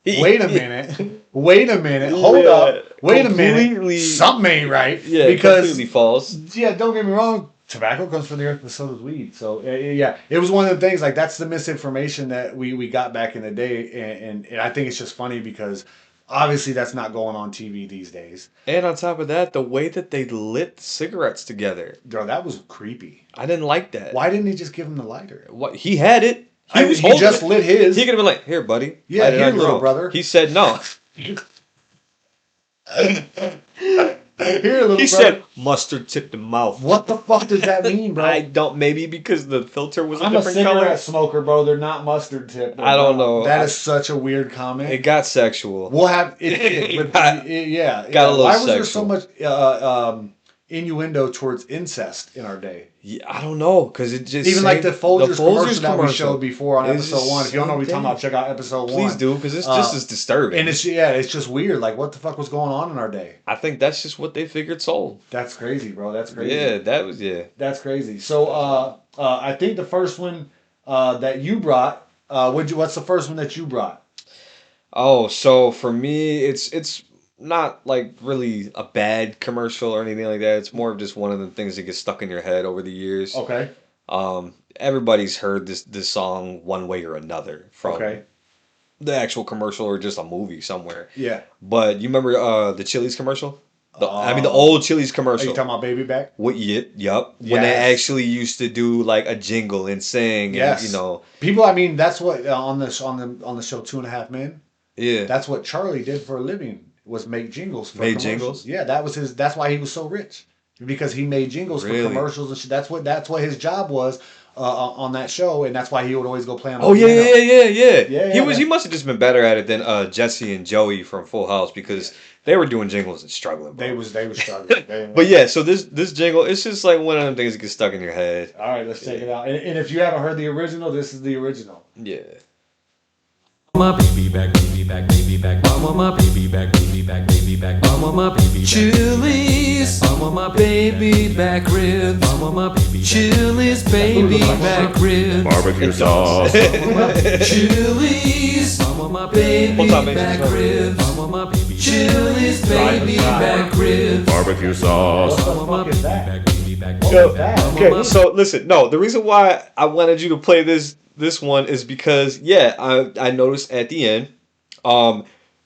Wait a minute. Wait a minute. Hold up. Wait a minute. Something ain't right. Yeah, because, completely false. Yeah, don't get me wrong. Tobacco comes from the earth, but so does weed. So, yeah, it was one of the things, like, that's the misinformation that we got back in the day. And I think it's just funny because obviously that's not going on TV these days. And on top of that, the way that they lit cigarettes together. Bro, that was creepy. I didn't like that. Why didn't he just give him the lighter? What? He had it. He just lit his. He could have been like, here, buddy. Yeah, here, little brother. He said no. Here, little he brother. said mustard tip to mouth. What the fuck does that mean, bro? I don't. Maybe because the filter was I'm a different a cigarette color. smoker, bro. They're not mustard tip. I don't know. That is such a weird comment. It got sexual. We'll have it. Got a little Why sexual. was there so much innuendo towards incest in our day? Yeah, I don't know, because it just even like the Folgers commercial that we commercial. showed before on episode 1. If you don't know what we're talking about, check out episode 1. Please do, because it's just as disturbing. And it's just weird. Like, what the fuck was going on in our day? I think that's just what they figured sold. That's crazy, bro. That's crazy. Yeah. That's crazy. So I think the first one that you brought, what's the first one that you brought? Oh, so for me, it's not like really a bad commercial or anything like that. It's more of just one of the things that gets stuck in your head over the years. Okay. Everybody's heard this song one way or another from the actual commercial or just a movie somewhere. Yeah. But you remember the Chili's commercial? The old Chili's commercial. Are you talking about Baby Back? Yup. Yes. When they actually used to do like a jingle and sing. Yes. And, people. I mean, that's what on the show 2.5 Men. Yeah. That's what Charlie did for a living, was make jingles for Made commercials. jingles? Yeah, that was his. That's why he was so rich, because he made jingles for Really? commercials and shit. That's what his job was on that show, and that's why he would always go play on the Oh piano. yeah. Yeah, He must have just been better at it than Jesse and Joey from Full House because they were doing jingles and struggling. Bro. They were struggling. But yeah, so this jingle, it's just like one of them things that gets stuck in your head. All right, let's check it out. And if you haven't heard the original, this is the original. Yeah. My baby back, baby back, baby back. Mama, my baby back, baby back, baby back. Mama, my baby back. Chili's, mama, my baby back ribs. Mama, my baby. Chili's baby back ribs. Barbecue sauce. Chili's, mama, my baby back ribs. Mama, my baby. Chili's baby back ribs. Barbecue sauce. What the fuck is that? Okay, so listen, no, the reason why I wanted you to play this one is because I noticed at the end,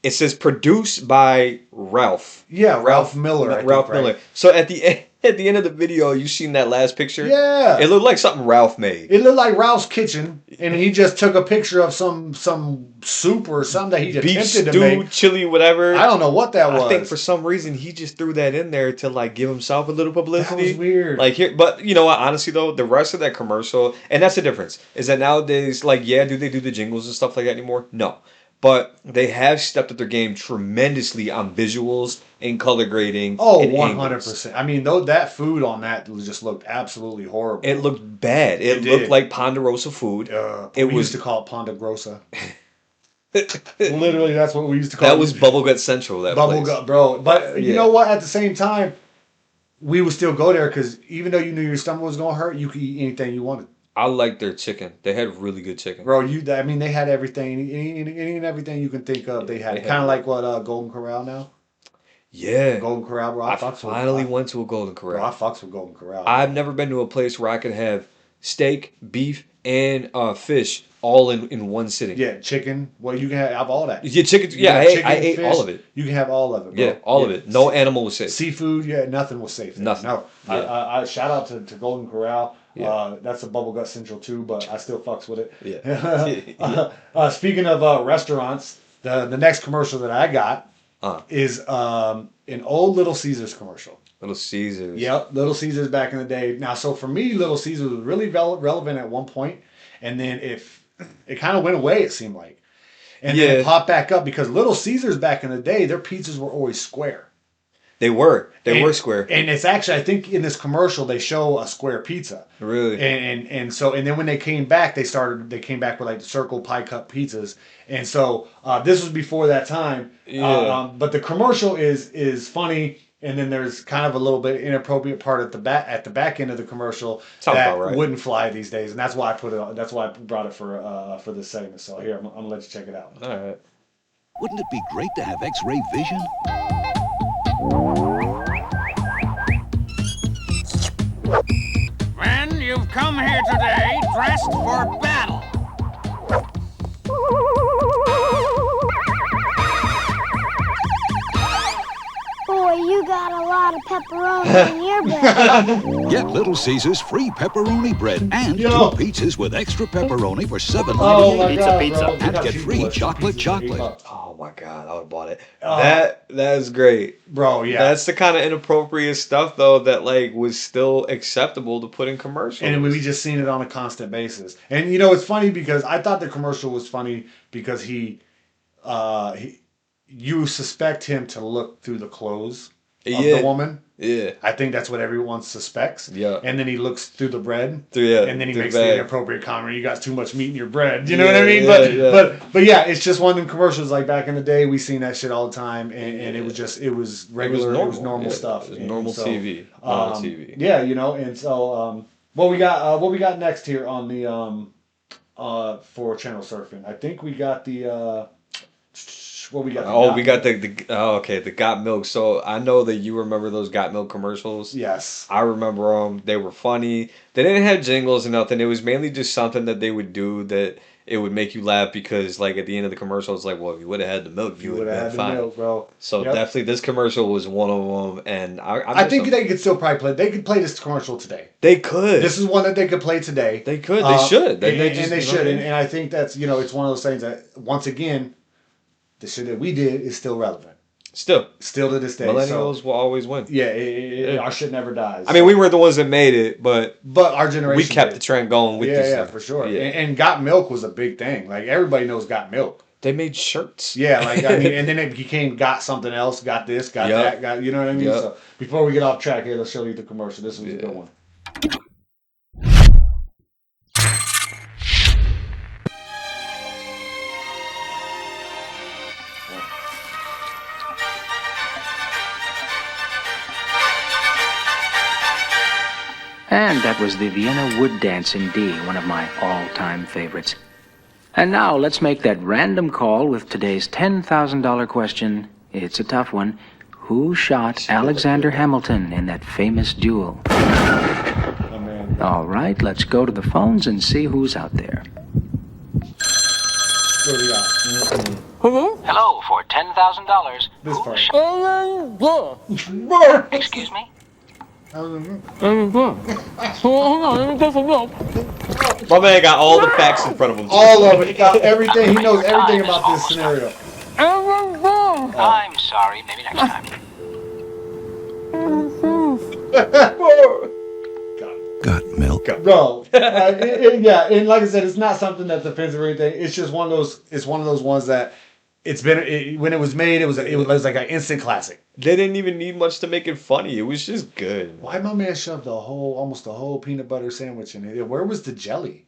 it says produced by Ralph. Yeah, Ralph Miller. Ralph Miller. So at the end of the video, you seen that last picture? Yeah. It looked like something Ralph made. It looked like Ralph's kitchen, and he just took a picture of some soup or something that he Beef attempted to stew, make. chili, whatever. I don't know what that was. I think for some reason he just threw that in there to like give himself a little publicity. That was weird. Like here, but you know what? Honestly though, the rest of that commercial, and that's the difference, is that nowadays, like, do they do the jingles and stuff like that anymore? No. But they have stepped up their game tremendously on visuals and color grading. Oh, and 100%. I mean, though, that food on that just looked absolutely horrible. It looked bad. It looked did. like Ponderosa food. We used to call it Ponderosa. Literally, that's what we used to call it. That was Bubblegut Central. That Bubble place. gut, bro. But you know what? At the same time, we would still go there because even though you knew your stomach was gonna hurt, you could eat anything you wanted. I like their chicken. They had really good chicken. Bro, I mean, they had everything, any and everything you can think of. They had kind of like what Golden Corral now. Yeah. Golden Corral, bro. I finally went to a Golden Corral. Bro, I fucks with Golden Corral. I've never been to a place where I could have steak, beef, and fish all in one sitting. Yeah, chicken. Well, you can have all that. Yeah, chicken. You Yeah, can have chicken, I ate fish, all of it. You can have all of it, bro. Yeah, all of it. No animal was safe. Seafood, nothing was safe. There. Nothing. No. Yeah. I shout out to Golden Corral. Yeah. That's a Bubble Gut Central too, but I still fucks with it. Yeah. Speaking of restaurants, the next commercial that I got is an old Little Caesars commercial. Little Caesars. Yep, Little Caesars back in the day. Now, so for me, Little Caesars was really relevant at one point, and then it kind of went away, it seemed like. And then it popped back up because Little Caesars back in the day, their pizzas were always square. They were square. And it's actually, I think in this commercial, they show a square pizza. Really? And then when they came back, they came back with like the circle pie cup pizzas. And so this was before that time. Yeah. But the commercial is funny. And then there's kind of a little bit inappropriate part at the back end of the commercial that wouldn't fly these days, and that's why I put it on. That's why I brought it for this segment. So here, I'm gonna let you check it out. All right. Wouldn't it be great to have X-ray vision? Men, you've come here today dressed for battle. Boy, you got a lot of pepperoni in your bread. Get Little Caesars free pepperoni bread and two pizzas with extra pepperoni for $7.98. Oh my God, bro. And get free chocolate. Oh my God, I would have bought it. That is great, bro. Yeah, that's the kind of inappropriate stuff though that like was still acceptable to put in commercials. And we just seen it on a constant basis. And you know, it's funny because I thought the commercial was funny because you suspect him to look through the clothes of the woman. Yeah. I think that's what everyone suspects. Yeah. And then he looks through the bread. And then he makes the inappropriate comment, you got too much meat in your bread. You know what I mean? But yeah, it's just one of them commercials like back in the day, we seen that shit all the time, and it was regular, it was normal stuff. It was normal TV. TV. Yeah, you know, and so what we got next here on the for channel surfing. I think we got the what we got? We got the Got Milk. So I know that you remember those Got Milk commercials. Yes. I remember them. They were funny. They didn't have jingles or nothing. It was mainly just something that they would do that it would make you laugh because, like, at the end of the commercial, it's like, well, if you would have had the milk, you would have been fine. Milk, bro. So definitely, this commercial was one of them, and I think they could still probably play. They could play this commercial today. They could. This is one that they could play today. They could. They should. They should. And I think that's, you know, it's one of those things that once again, the shit that we did is still relevant. Still to this day. Millennials will always win. Yeah, our shit never dies. I mean, we were the ones that made it, but our generation we kept the trend going with this. Yeah, for sure. Yeah. And Got Milk was a big thing. Like everybody knows Got Milk. They made shirts. Yeah, like I mean, and then it became Got Something Else, Got This, Got That, Got, you know what I mean? So before we get off track here, let's show you the commercial. This was a good one. And that was the Vienna Wood Dance in D, one of my all-time favorites. And now let's make that random call with today's $10,000 question. It's a tough one. Who shot Alexander Hamilton in that famous duel? All right, let's go to the phones and see who's out there. Hello? Hello, for $10,000. This part. Excuse me? My man got all the facts in front of him. All of it. He got everything. He knows everything about this scenario. I'm sorry, maybe next time. Got milk. Bro, yeah, and like I said, it's not something that's offensive or anything. It's just one of those. It's one of those ones that when it was made, it was like an instant classic. They didn't even need much to make it funny. It was just good. Why my man shoved almost a whole peanut butter sandwich in it? Where was the jelly?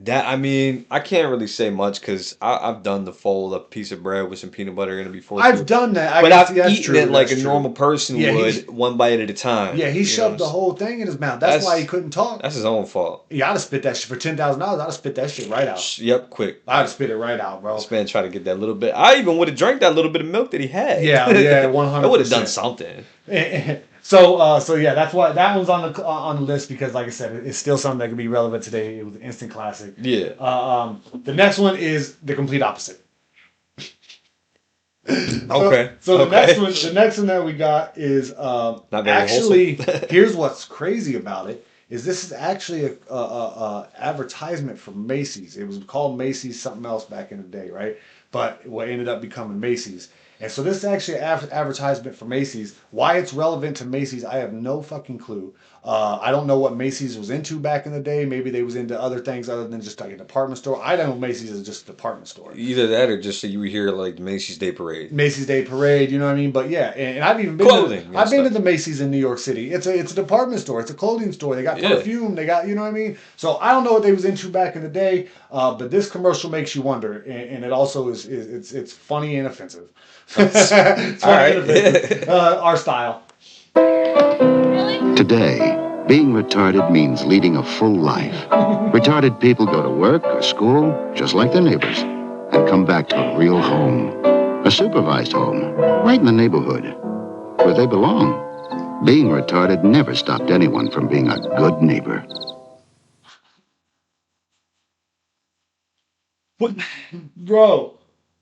That, I mean, I can't really say much because I've done the fold a piece of bread with some peanut butter in it before. I've done that. But I've eaten it like a normal person would, one bite at a time. Yeah, he shoved the whole thing in his mouth. That's why he couldn't talk. That's his own fault. Yeah, I'd have spit that shit for $10,000. I'd have spit that shit right out. Yep, quick. I'd have spit it right out, bro. This man tried to get that little bit. I even would have drank that little bit of milk that he had. Yeah, 100%. I would have done something. So yeah, that's why that one's on the list because, like I said, it's still something that can be relevant today. It was an instant classic. Yeah. The next one is the complete opposite. Okay. So the next one that we got is actually here's what's crazy about it is this is actually a advertisement for Macy's. It was called Macy's something else back in the day, right? But what ended up becoming Macy's. And so this is actually an advertisement for Macy's. Why it's relevant to Macy's, I have no fucking clue. I don't know what Macy's was into back in the day. Maybe they was into other things other than just like a department store. I don't know Macy's is just a department store. Either that or just so you hear like the Macy's Day Parade. Macy's Day Parade, you know what I mean? But yeah, and I've even been I've been to the Macy's in New York City. It's a department store. It's a clothing store. They got perfume. They got, you know what I mean? So I don't know what they was into back in the day. But this commercial makes you wonder, and it also is it's funny and offensive. It's funny and offensive. Our style. Today, being retarded means leading a full life. Retarded people go to work or school, just like their neighbors, and come back to a real home. A supervised home, right in the neighborhood, where they belong. Being retarded never stopped anyone from being a good neighbor. What? Bro.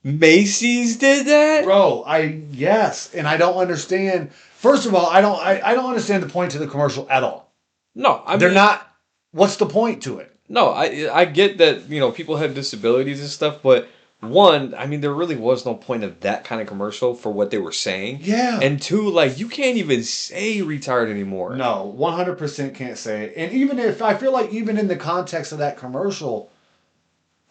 Macy's did that? Bro, yes, and I don't understand. First of all, I don't understand the point to the commercial at all. No, they're not. What's the point to it? No, I get that, you know, people have disabilities and stuff, but one, I mean, there really was no point of that kind of commercial for what they were saying. Yeah. And two, like, you can't even say retard anymore. No, 100% can't say it. And even if I feel like even in the context of that commercial,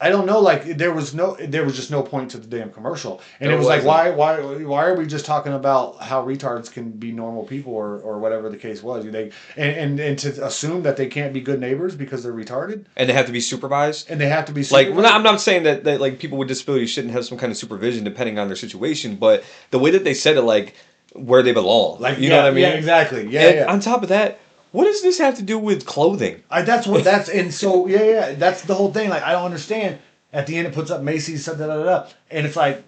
I don't know, like there was just no point to the damn commercial. And it was like, why are we just talking about how retards can be normal people or whatever the case was? And to assume that they can't be good neighbors because they're retarded. And they have to be supervised. Like, I'm not saying that like people with disabilities shouldn't have some kind of supervision depending on their situation, but the way that they said it, like where they belong. Like, you know what I mean? Yeah, exactly. Yeah, and on top of that, what does this have to do with clothing? And so that's the whole thing. Like, I don't understand. At the end, it puts up Macy's, and it's like,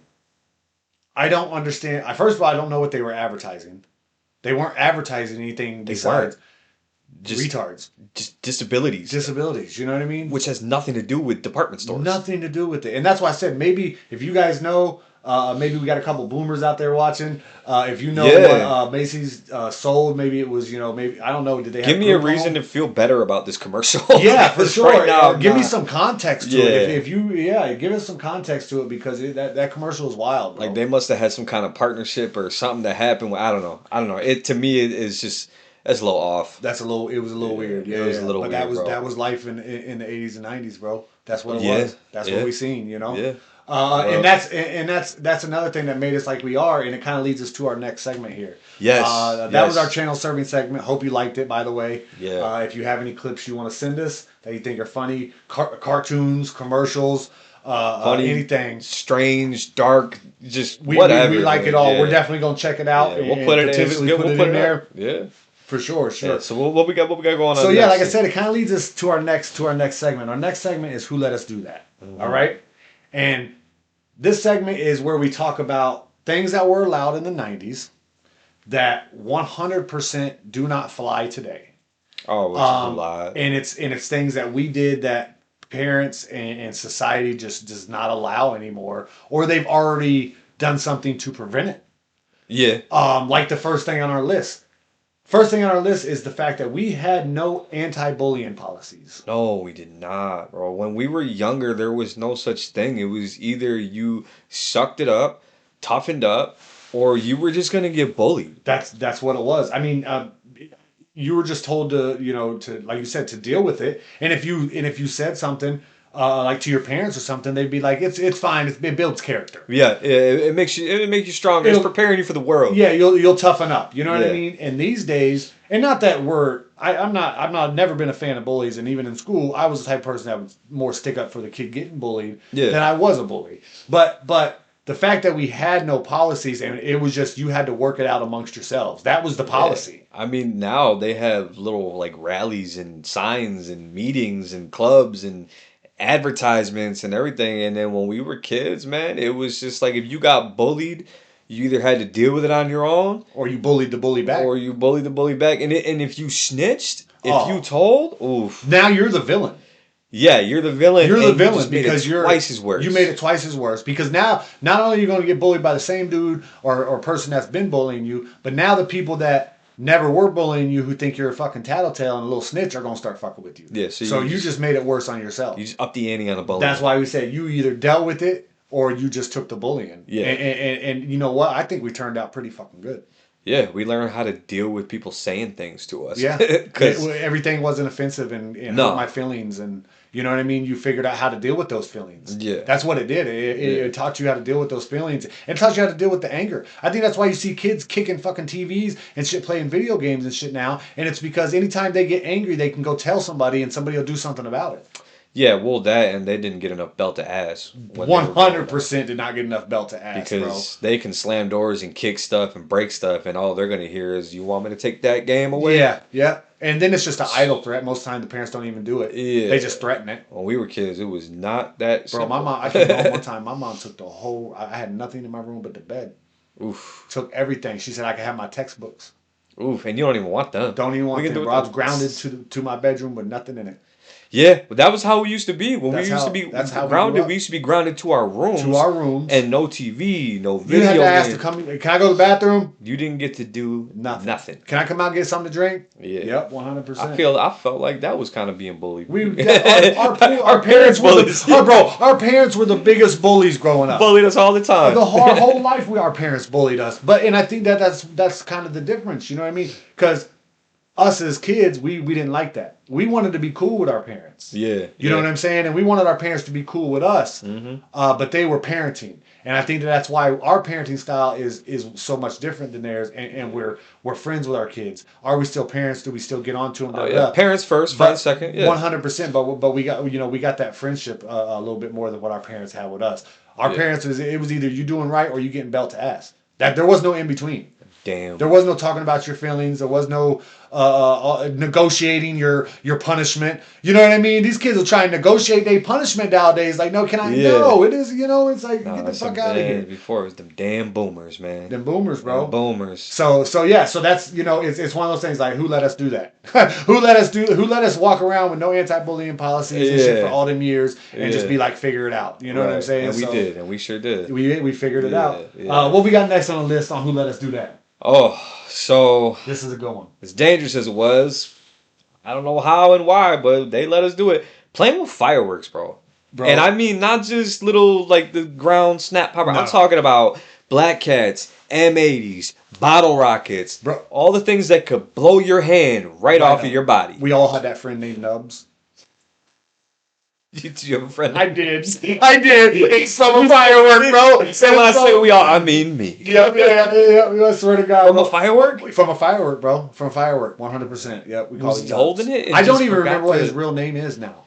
I don't understand. First of all, I don't know what they were advertising. They weren't advertising anything besides retards, just disabilities. Disabilities. You know what I mean? Which has nothing to do with department stores. Nothing to do with it, and that's why I said maybe if you guys know. Maybe we got a couple boomers out there watching. If you know what Macy's sold, maybe it was, maybe, I don't know, did they have Give me a group reason home? to feel better about this commercial. Yeah, for sure. Right now, Give me some context to it. Yeah. If you, give us some context to it because that commercial is wild, bro. Like they must have had some kind of partnership or something that happened. I don't know. It to me it is just that's a little off. It was a little weird. Yeah, it was a little but weird, bro. that was life in the 80s and 90s, bro. That's what it Yeah, was. That's what we seen, Yeah. And that's another thing that made us like we are, and it kind of leads us to our next segment here. Yes. That was our channel serving segment. Hope you liked it, by the way. Yeah. If you have any clips you want to send us that you think are funny, cartoons, commercials, Funny, anything strange, dark, just we whatever. we like it all. Yeah. We're definitely gonna check it out. Yeah, we'll and put it in. positively We'll put put it in there. up. Yeah. For sure. Yeah, so what we got going on? So next? like I said, it kind of leads us to our next segment. Our next segment is Who Let Us Do That. Mm-hmm. All right, and this segment is where we talk about things that were allowed in the 90s that 100% do not fly today. Oh, which is a lot. And it's things that we did that parents and society just does not allow anymore, or they've already done something to prevent it. Yeah. Like the first thing on our list. First thing on our list is the fact that we had no anti-bullying policies. No, we did not, bro. When we were younger, there was no such thing. It was either you sucked it up, toughened up, or you were just gonna get bullied. That's what it was. I mean, you were just told to, to, like you said, to deal with it. And if you said something like to your parents or something, they'd be like, it's fine. It builds character. Yeah, it makes you stronger. It's preparing you for the world. Yeah, you'll toughen up. You know what I Yeah. mean? And these days, and not that I'm never been a fan of bullies, and even in school, I was the type of person that would more stick up for the kid getting bullied than I was a bully. But the fact that we had no policies and it was just you had to work it out amongst yourselves. That was the policy. Yeah. I mean, now they have little like rallies and signs and meetings and clubs and advertisements and everything. And then when we were kids, man, it was just like if you got bullied, you either had to deal with it on your own, or you bullied the bully back, And if you snitched, if you told, oof, now you're the villain. Yeah, you're the villain. You're the villain just made because it twice as worse. You made it twice as worse because now not only are you going to get bullied by the same dude or person that's been bullying you, but now the people that never were bullying you who think you're a fucking tattletale and a little snitch are going to start fucking with you. Yeah, so you just made it worse on yourself. You just upped the ante on a bully. That's why we say you either dealt with it or you just took the bullying. Yeah. And you know what? I think we turned out pretty fucking good. Yeah, we learned how to deal with people saying things to us. Yeah, because everything wasn't offensive and No. hurt my feelings, and you know what I mean. You figured out how to deal with those feelings. Yeah, that's what it did. It taught you how to deal with those feelings. It taught you how to deal with the anger. I think that's why you see kids kicking fucking TVs and shit, playing video games and shit now. And it's because anytime they get angry, they can go tell somebody, and somebody will do something about it. Yeah, well, that and they didn't get enough belt to ass. 100% did not get enough belt to ass, because they can slam doors and kick stuff and break stuff, and all they're gonna hear is, "You want me to take that game away?" Yeah. And then it's just an idle threat. Most times the parents don't even do it. Yeah, they just threaten it. When we were kids, it was not that simple. Bro, my mom. I came home one time. My mom took the whole. I had nothing in my room but the bed. Oof. Took everything. She said I could have my textbooks. Oof, and you don't even want them. Don't even want them. Bro, I was grounded to my bedroom with nothing in it. Yeah, but that was how we used to be. When That's we used how- to be that's how we grounded, grew we up. used to be grounded to our rooms. And no TV, no video You had to ask games. to come. Can I go to the bathroom? You didn't get to do nothing. Can I come out and get something to drink? Yeah. Yep, 100%. I felt like that was kind of being bullied. Our parents were our parents were the biggest bullies growing up. Bullied us all the time. Our whole life, our parents bullied us. And I think that's kind of the difference. You know what I mean? Because us as kids, we didn't like that. We wanted to be cool with our parents. Yeah. You know what I'm saying? And we wanted our parents to be cool with us. Mm-hmm. But they were parenting. And I think that's why our parenting style is so much different than theirs. And we're friends with our kids. Are we still parents? Do we still get on to them? Oh, yeah. Parents first, friends second. Yeah. 100%. But we got that friendship a little bit more than what our parents had with us. Our parents, it was either you doing right or you getting belt to ass. That there was no in between. Damn. There was no talking about your feelings. There was no negotiating your punishment. You know what I mean? These kids will try and negotiate their punishment nowadays. Like, no, can I? Yeah. No, it is. It's like Nah, get the that's fuck some out of damn- here. Before it was them damn boomers, man. Them boomers, bro. Them boomers. So that's it's one of those things like who let us do that? who let us walk around with no anti-bullying policies and shit for all them years and just be like figure it out. You know what I'm saying? And we did, and we sure did. We figured it out. Yeah. What we got next on the list on who let us do that? Oh, so This is a good one. as dangerous as it was, I don't know how and why, but they let us do it. Playing with fireworks, bro. And I mean not just little like the ground snap pop. I'm talking about black cats, M80s, bottle rockets, bro. All the things that could blow your hand right off of your body. We all had that friend named Nubs. Did you have a friend? I did. It's from a firework, bro. And when I say we all, I mean me. Yeah. I swear to God. From a firework? From a firework, bro. From a firework, 100%. Yep. We call Was it he holding it? I don't even remember what his real name is now.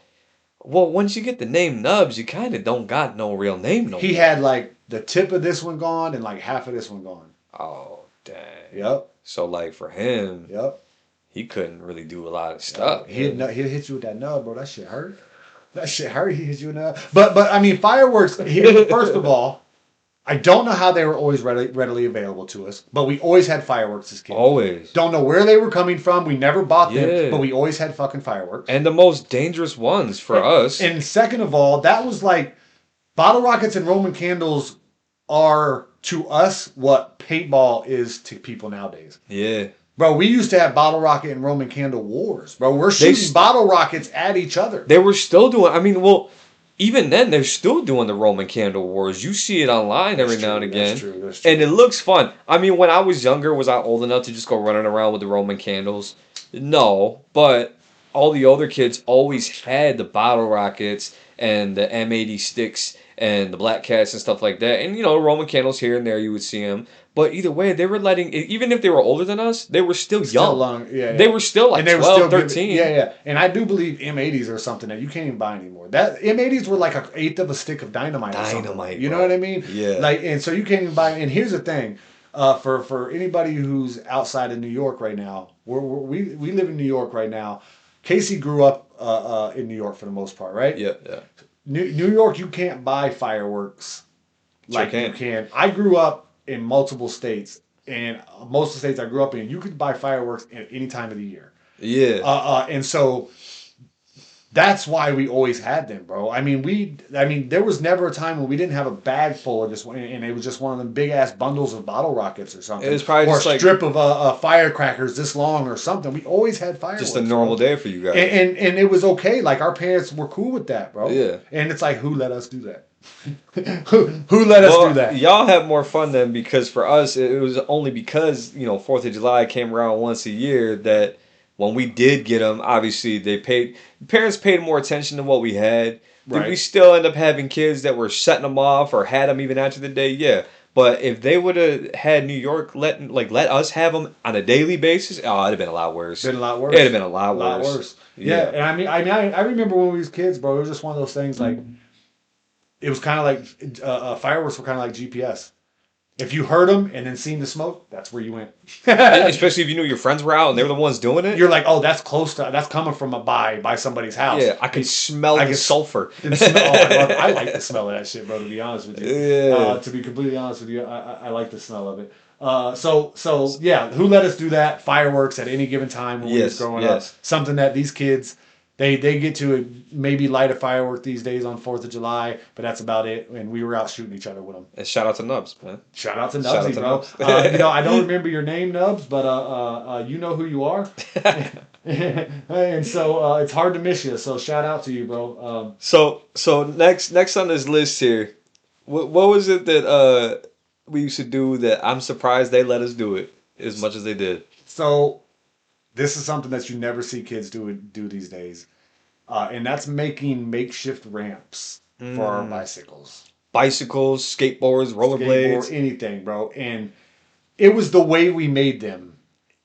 Well, once you get the name Nubs, you kind of don't got no real name no He more. had like the tip of this one gone and like half of this one gone. Oh, dang. Yep. So, like, for him, he couldn't really do a lot of stuff. He'd hit you with that nub, bro. That shit hurt. That shit hurt. He hit you with that. But I mean, fireworks. First of all, I don't know how they were always readily available to us, but we always had fireworks as kids. Always. Don't know where they were coming from. We never bought them, Yeah. but we always had fucking fireworks. And the most dangerous ones for us. And second of all, that was like bottle rockets and Roman candles are to us what paintball is to people nowadays. Yeah. Bro, we used to have bottle rocket and Roman candle wars. Bro, we're shooting bottle rockets at each other. They were still doing, I mean, well, even then, they're still doing the Roman candle wars. You see it online every now and again. That's true. And it looks fun. I mean, when I was younger, was I old enough to just go running around with the Roman candles? No, but all the older kids always had the bottle rockets and the M80 sticks and the black cats and stuff like that. And, Roman candles here and there, you would see them. But either way, they were letting, even if they were older than us, they were still young. They were still like 12, 13. Yeah. And I do believe M80s are something that you can't even buy anymore. That M80s were like an eighth of a stick of dynamite. Dynamite, you know what I mean? Yeah. Like, and so you can't even buy. And here's the thing, for anybody who's outside of New York right now, we live in New York right now. Casey grew up in New York for the most part, right? Yeah. New York, you can't buy fireworks like you can. I grew up in multiple states, and most of the states I grew up in, you could buy fireworks at any time of the year. Yeah. And so that's why we always had them, bro. I mean, there was never a time when we didn't have a bag full of just, and it was just one of them big ass bundles of bottle rockets or something. It was probably or just a strip of firecrackers this long or something. We always had fireworks. Just a normal day for you guys. And it was okay. Like our parents were cool with that, bro. Yeah. And it's like, who let us do that? who let us do that? Y'all had more fun then, because for us it was only because 4th of July came around once a year that when we did get them, obviously parents paid more attention to what we had. Did we still end up having kids that were setting them off or had them even after the day? Yeah. But if they would have had New York let us have them on a daily basis, it'd have been a lot worse. It'd have been a lot worse. Yeah. And I remember when we was kids, bro. It was just one of those things like. It was kind of like fireworks were kind of like GPS. If you heard them and then seen the smoke, that's where you went. Especially if you knew your friends were out and they were the ones doing it. You're like, oh, that's coming from by somebody's house. Yeah, I can smell the sulfur. I like the smell of that shit, bro. To be honest with you, yeah. To be completely honest with you, I like the smell of it. So yeah, who let us do that? Fireworks at any given time when we was growing up. Something that these kids. They get to maybe light a firework these days on 4th of July, but that's about it. And we were out shooting each other with them. And shout out to Nubs, man. Shout out to Nubsy, bro. I don't remember your name, Nubs, but you know who you are. And so it's hard to miss you. So shout out to you, bro. So next on this list here, what was it that we used to do that I'm surprised they let us do it as much as they did? So. This is something that you never see kids do these days. And that's making makeshift ramps for our bicycles. Bicycles, skateboards, rollerblades. Anything, bro. And it was the way we made them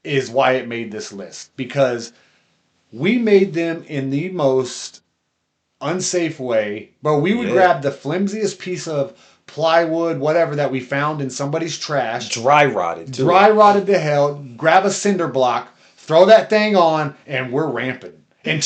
is why it made this list. Because we made them in the most unsafe way. Bro, we would grab the flimsiest piece of plywood, whatever, that we found in somebody's trash. Dry rotted to hell. Grab a cinder block. throw that thing on, and we're ramping. And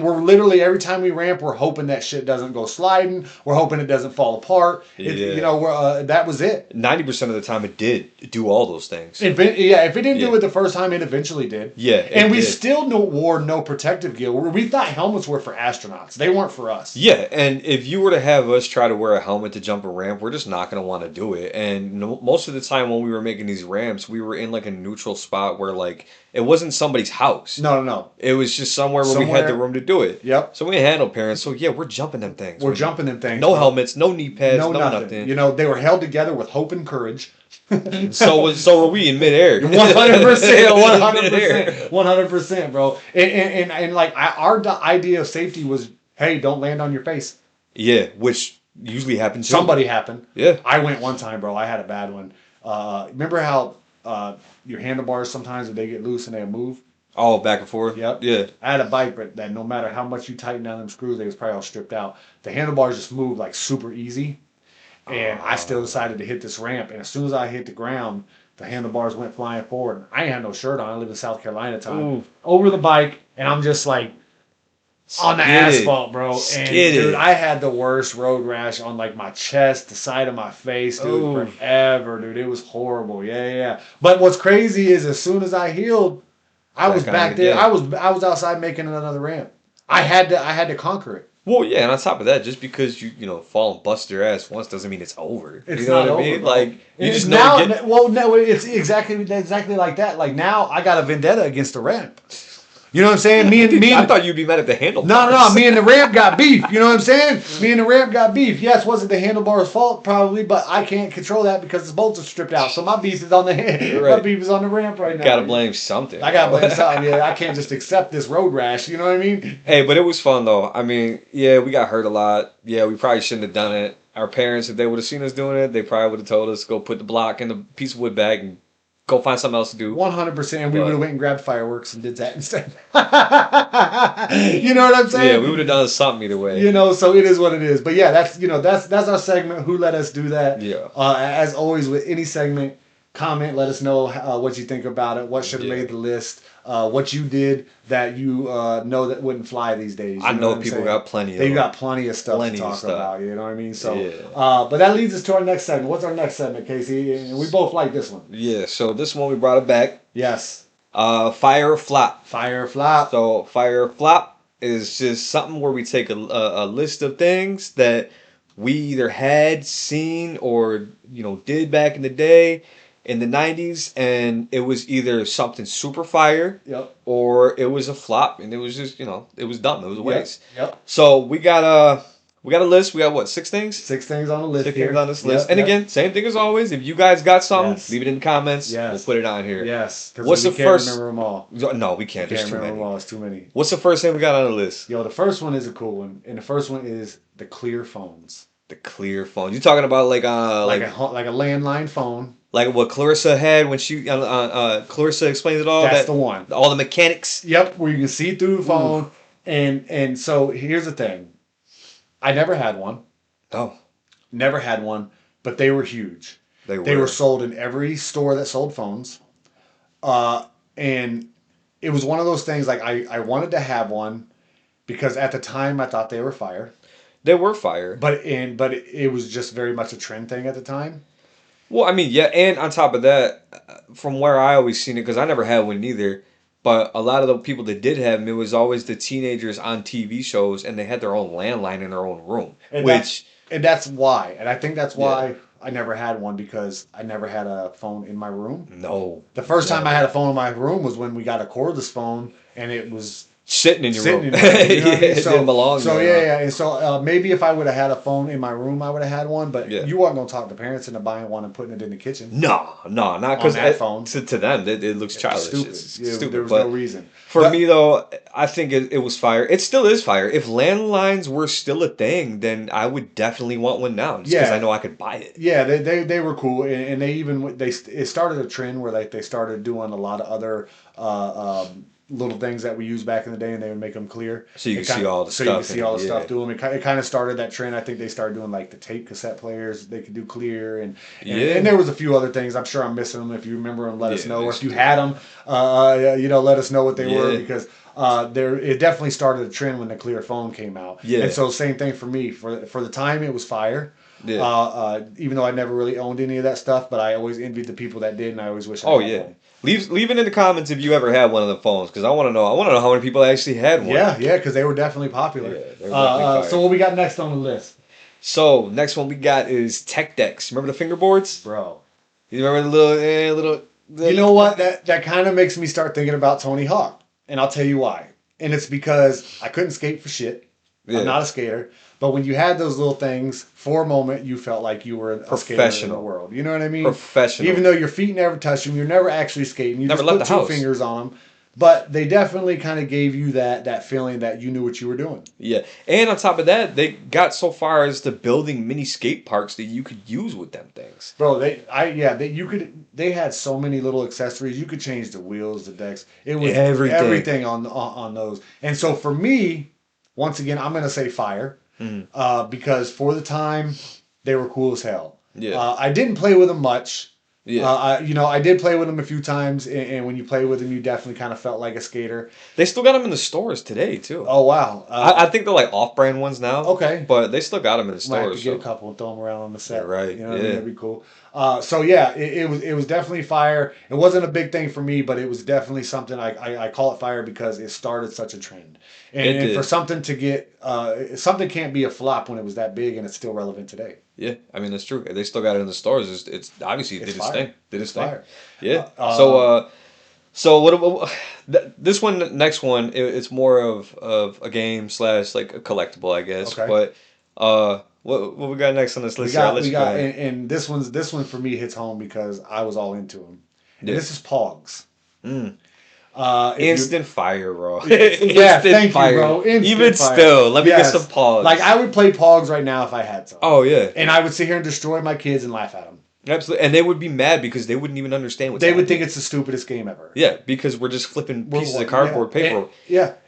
we're literally, every time we ramp, we're hoping that shit doesn't go sliding. We're hoping it doesn't fall apart. That was it. 90% of the time, it did do all those things. If it didn't do it the first time, it eventually did. Yeah, and we still wore no protective gear. We thought helmets were for astronauts. They weren't for us. Yeah, and if you were to have us try to wear a helmet to jump a ramp, we're just not going to want to do it. And most of the time when we were making these ramps, we were in like a neutral spot where like it wasn't somebody's house. No. It was just somewhere we had the room to do it. Yep. So we had no parents. So yeah, we're jumping them things. No helmets, no knee pads, no nothing. They were held together with hope and courage. so were we in midair. 100%, bro. And like our idea of safety was, hey, don't land on your face. Yeah, which usually happens. Somebody happened. Yeah. I went one time, bro. I had a bad one. Remember how your handlebars sometimes, if they get loose and they move? Oh, back and forth? Yep. Yeah. I had a bike that no matter how much you tighten down them screws, they was probably all stripped out. The handlebars just moved like super easy. And I still decided to hit this ramp. And as soon as I hit the ground, the handlebars went flying forward. I ain't had no shirt on. I live in South Carolina at the time. Ooh. Over the bike, and I'm just like on the asphalt, bro. And dude, I had the worst road rash on like my chest, the side of my face, dude, forever, dude. It was horrible. Yeah. But what's crazy is as soon as I healed, I was back there. I was outside making another ramp. I had to conquer it. Well, yeah, and on top of that, just because you fall and bust your ass once doesn't mean it's over. It's you know not what I mean? over, bro. Like you just now. No, it's exactly like that. Like now, I got a vendetta against the ramp. You know what I'm saying? I thought you'd be mad at the handlebars. No. Me and the ramp got beef. You know what I'm saying? Me and the ramp got beef. Yes, wasn't the handlebars' fault probably, but I can't control that because the bolts are stripped out. So my beef is on the My beef is on the ramp right now. Gotta blame something. I gotta blame something. Yeah, I can't just accept this road rash. You know what I mean? Hey, but it was fun though. I mean, yeah, we got hurt a lot. Yeah, we probably shouldn't have done it. Our parents, if they would have seen us doing it, they probably would have told us go put the block in the piece of wood bag and go find something else to do. 100%. And we would have went and grabbed fireworks and did that instead. You know what I'm saying? Yeah, we would have done something either way. So it is what it is. But yeah, that's our segment. Who let us do that? Yeah. As always with any segment, comment. Let us know what you think about it. What should have made the list. What you did that you know that wouldn't fly these days. I know people got plenty. They got plenty of stuff to talk about. You know what I mean? So, but that leads us to our next segment. What's our next segment, Casey? And we both like this one. Yeah. So this one we brought it back. Yes. Fire or flop. Fire or flop. So fire or flop is just something where we take a list of things that we either had, seen, or did back in the day. In the 90s, and it was either something super fire, or it was a flop, and it was just it was dumb. It was a waste. Yep. So we got a list. We got what, 6 things? 6 things on the list. 6 things on this list. And again, same thing as always. If you guys got something, leave it in the comments. We'll put it on here. Yes. What's the first? Remember them all. No, we can't. There's too many. It's too many. What's the first thing we got on the list? The first one is a cool one, and the first one is the clear phones. The clear phone. You talking about like a landline phone. Like what Clarissa had when she Clarissa explains it all. That's the one. All the mechanics. Yep, where you can see through the phone. And so here's the thing. I never had one. Oh. Never had one, but they were huge. They were sold in every store that sold phones. And it was one of those things like I wanted to have one because at the time I thought they were fire. They were fire. But it was just very much a trend thing at the time. Well, I mean, yeah, and on top of that, from where I always seen it, because I never had one either, but a lot of the people that did have them, it was always the teenagers on TV shows, and they had their own landline in their own room. And that's why. And I think that's why I never had one, because I never had a phone in my room. No. The first time I had a phone in my room was when we got a cordless phone, and it was sitting in your room. You know what I mean? It didn't belong so there. Yeah. And so maybe if I would have had a phone in my room, I would have had one. But you weren't going to talk to parents into buying one and putting it in the kitchen. No, not because that phone. To them, it looks childish. It's stupid. There was no reason. For me, though, I think it was fire. It still is fire. If landlines were still a thing, then I would definitely want one now, just because I know I could buy it. Yeah, they were cool, and it started a trend where they started doing a lot of other little things that we used back in the day, and they would make them clear. So you It can see kinda- all the so stuff. you can see all the yeah. stuff through them. It kind of started that trend. I think they started doing like the tape cassette players. They could do clear, and Yeah. and there was a few other things. I'm sure I'm missing them. If you remember them, let us Yeah, know. Or there's- if you had them, let us know what they were, Yeah. because it definitely started a trend when the clear phone came out. Yeah. And so same thing for me. For the time, it was fire. Yeah. Even though I never really owned any of that stuff, but I always envied the people that did, and I always wish I Oh had yeah. one. Leave it in the comments if you ever had one of the phones, because I want to know. I want to know how many people actually had one. Yeah, because they were definitely popular. Yeah, they were definitely fire. So what we got next on the list, So next one we got is Tech Decks. Remember the fingerboards? bro? You remember the little? You know what? That kind of makes me start thinking about Tony Hawk, and I'll tell you why. And it's because I couldn't skate for shit. Yeah. I'm not a skater. But when you had those little things, for a moment, you felt like you were a skater in the Professional. world. You know what I mean? Professional. Even though your feet never touched them, you're never actually skating. You Never just left put the two house. fingers on them. But they definitely kind of gave you that feeling that you knew what you were doing. Yeah, and on top of that, they got so far as to building mini skate parks that you could use with them things. Bro, they had so many little accessories. You could change the wheels, the decks. It was Everything. on those. And so for me, once again, I'm gonna say fire, Mm-hmm. because for the time they were cool as hell. Yeah. I didn't play with them much. Yeah. I did play with them a few times, and when you play with them, you definitely kind of felt like a skater. They still got them in the stores today too. Oh wow! I think they're like off-brand ones now. Okay. But they still got them in the Might have stores. to get a so- couple and throw them around on the set. Yeah, right. You know what I mean? Yeah. That'd be cool. So yeah, it was definitely fire. It wasn't a big thing for me, but it was definitely something. I call it fire because it started such a trend. It And did. for something to get something can't be a flop when it was that big and it's still relevant today. Yeah, I mean that's true. They still got it in the stores. It's obviously It's did its fire. thing. Did its It's thing. fire. Yeah. Uh, So what about this one? Next one, it's more of a game / like a collectible, I guess. Okay. But what we got next on this list? And this one for me hits home because I was all into them. And Yeah. this is Pogs. Mm. If you- Instant fire, bro. Yeah, Instant thank fire. you, bro. Instant Even fire. still, let me Yes. get some Pogs. Like I would play Pogs right now if I had some. Oh yeah, And I would sit here and destroy my kids and laugh at them. absolutely. And they would be mad because they wouldn't even understand what They would think it's the stupidest game ever. Yeah, because we're just flipping pieces of cardboard paper.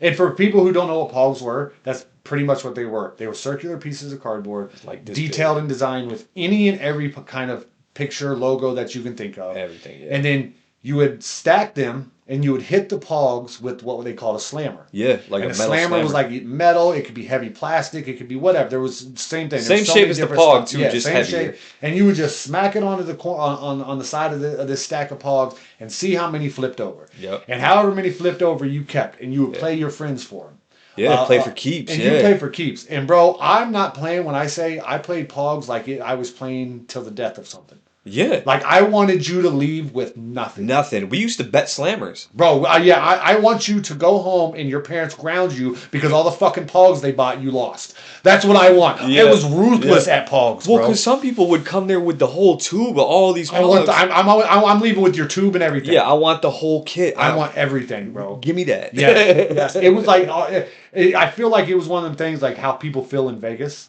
And for people who don't know what Pogs were, that's pretty much what they were. They were circular pieces of cardboard, Like this detailed and designed with any and every kind of picture, logo that you can think of. Everything. Yeah. And then you would stack them, and you would hit the Pogs with what they called a slammer. Yeah, like And a a metal slammer was like metal. It could be heavy plastic. It could be whatever. There was the same thing. There Same was so shape many as the different Pog, stuff. too, Yeah, just same heavier. shape. And you would just smack it onto the on the side of this stack of Pogs and see how many flipped over. Yep. And however many flipped over you kept, and you would play your friends for them. Yeah, play for keeps. And yeah. you play for keeps. And bro, I'm not playing when I say I played Pogs like I was playing till the death of something. Yeah. Like I wanted you to leave with nothing. Nothing. We used to bet slammers. Bro, I want you to go home and your parents ground you because all the fucking Pogs they bought you lost. That's what I want. Yeah. It was ruthless at Pogs, Well, bro. because some people would come there with the whole tube of all these Pogs. I'm leaving with your tube and everything. Yeah, I want the whole kit. I want everything, bro. Give me that. Yes. It was like I feel like it was one of them things like how people feel in Vegas.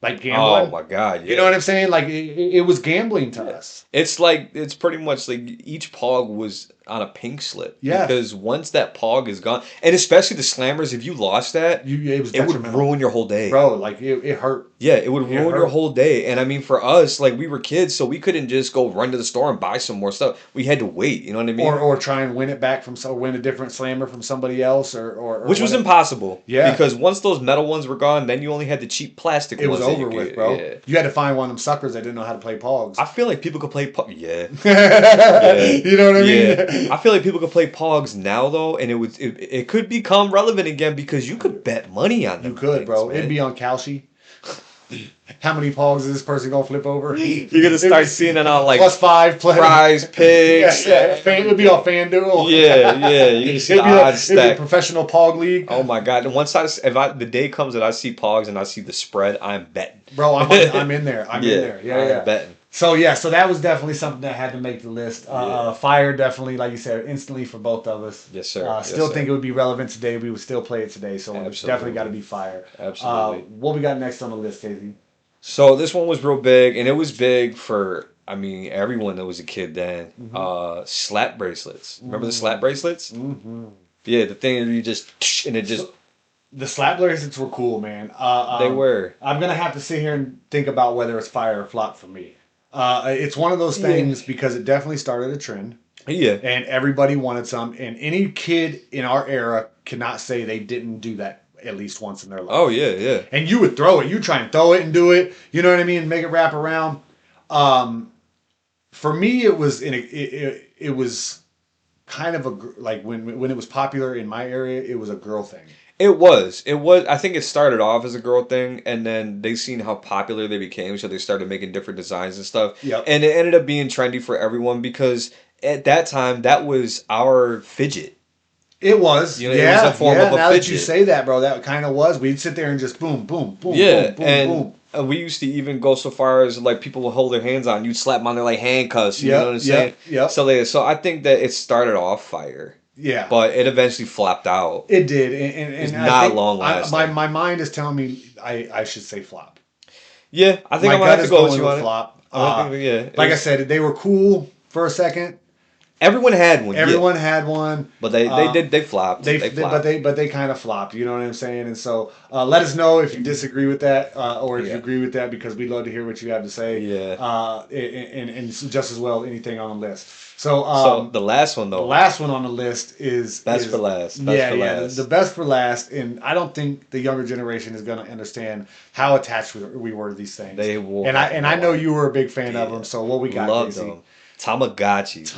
Like gambling. Oh my god! Yeah. You know what I'm saying? Like it was gambling to us. It's like it's pretty much like each Pog was on a pink slip. Yeah. Because once that Pog is gone, and especially the slammers, if you lost that, it would detrimental. Ruin your whole day, bro. Like it hurt. Yeah, it would ruin your whole day. And I mean, for us, like we were kids, so we couldn't just go run to the store and buy some more stuff. We had to wait. You know what I mean? Or try and win it back win a different slammer from somebody else, or which was whatever. impossible. Yeah. Because once those metal ones were gone, then you only had the cheap plastic It ones. was that you over with, could- bro. Yeah. You had to find one of them suckers that didn't know how to play Pogs. I feel like people could play Pog. Yeah. You know what I mean? Yeah. I feel like people could play Pogs now though, and it could become relevant again because you could bet money on them. You could, things, bro. man. It'd be on Kalshi. How many Pogs is this person gonna flip over? You're gonna start seeing it on like +5 play. Prize Picks. It'd be on FanDuel. Yeah. You can see It'd the be, odds it'd be a stack. professional Pog league. Oh my god! And once the day comes that I see Pogs and I see the spread, I'm betting. Bro, I'm in there. I'm in there. Yeah. I'm betting. So that was definitely something that had to make the list. Fire definitely, like you said, instantly for both of us. Yes, sir. Still think it would be relevant today. We would still play it today. So it's definitely got to be fire. Absolutely. What we got next on the list, Casey? So this one was real big, and it was big for everyone that was a kid then. Slap bracelets. Remember the slap bracelets? Mm-hmm. Yeah, the thing that you just and it just The slap bracelets were cool, man. they were. I'm gonna have to sit here and think about whether it's fire or flop for me. It's one of those things because it definitely started a trend. Yeah. And everybody wanted some, and any kid in our era cannot say they didn't do that at least once in their life. Oh yeah, yeah. And you would throw it. You try and throw it and do it. You know what I mean? Make it wrap around. For me, it was it was kind of like when it was popular in my area, it was a girl thing. It was. I think it started off as a girl thing, and then they seen how popular they became, so they started making different designs and stuff. Yep. And it ended up being trendy for everyone because at that time that was our fidget. It was. You know, it was a form of a now fidget. that you say that, bro, that kind of was. We'd sit there and just boom, boom, boom, Yeah, boom, boom, and boom. we used to even go so far as like people would hold their hands on, you'd slap them on their like handcuffs. You know what I'm saying? Yep. So I think that it started off fire. Yeah. But it eventually flopped out. It did, and it's I not think long lasting. my mind is telling me I should say flop. Yeah, I think my I'm gonna gut have to is go with going you with on it. flop. Yeah, like I said, they were cool for a second. Everyone had one. Everyone had one, but they flopped. They flopped. But they kind of flopped. You know what I'm saying? And so let us know if you disagree with that or if you agree with that, because we'd love to hear what you have to say. Yeah. And just as well anything on the list. So the last one though. The last one on the list is best for last. The best for last, and I don't think the younger generation is going to understand how attached we were to these things. They will. And I know you were a big fan of them. So what we got? Love them. Tamagotchis,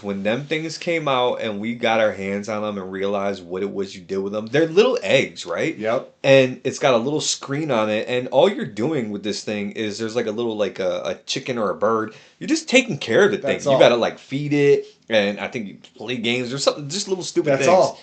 when them things came out and we got our hands on them and realized what it was you did with them, they're little eggs, right? Yep. And it's got a little screen on it, and all you're doing with this thing is there's like a little like a chicken or a bird. You're just taking care of the thing. You gotta like feed it, and I think you play games or something, just little stupid things. That's all.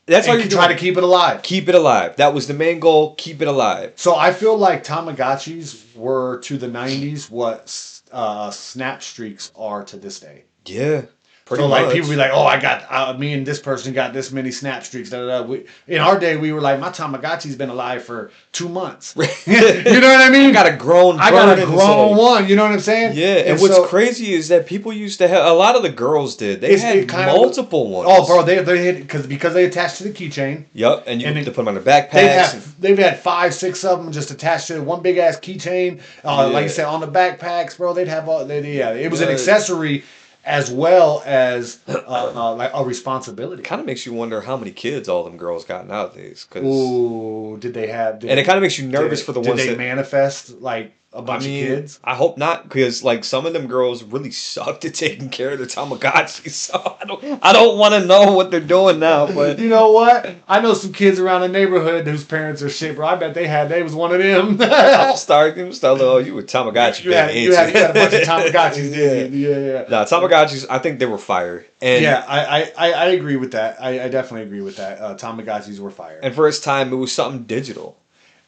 That's all you try to keep it alive. Keep it alive. That was the main goal. Keep it alive. So I feel like Tamagotchis were to the 90s what snap streaks are to this day. Yeah. Pretty so much. like people be like, oh, I got me and this person got this many snap streaks. In our day, we were like, my Tamagotchi's been alive for 2 months. You know what I mean? I got a grown one. You know what I'm saying? Yeah. And what's crazy is that people used to have, a lot of the girls did. They had multiple ones. Oh, bro, they had because they attached to the keychain. Yep, and you have to put them on their backpacks. They've had 5, 6 of them just attached to one big ass keychain. Like you said, on the backpacks, bro. They'd have all. It was an accessory as well as like a responsibility. Kind of makes you wonder how many kids all them girls got nowadays. Ooh, did they have? And it kind of makes you nervous for the ones that... Did they manifest like a bunch of kids? I hope not, because like some of them girls really sucked at taking care of their Tamagotchi. So I don't want to know what they're doing now. But you know what? I know some kids around the neighborhood whose parents are shit, bro. I bet they was one of them. I'm starting. Oh, you were Tamagotchi. You had a bunch of Tamagotchis, did you? Yeah. Nah, Tamagotchis. I think they were fire. And yeah, I agree with that. I definitely agree with that. Tamagotchis were fire. And for its time, it was something digital.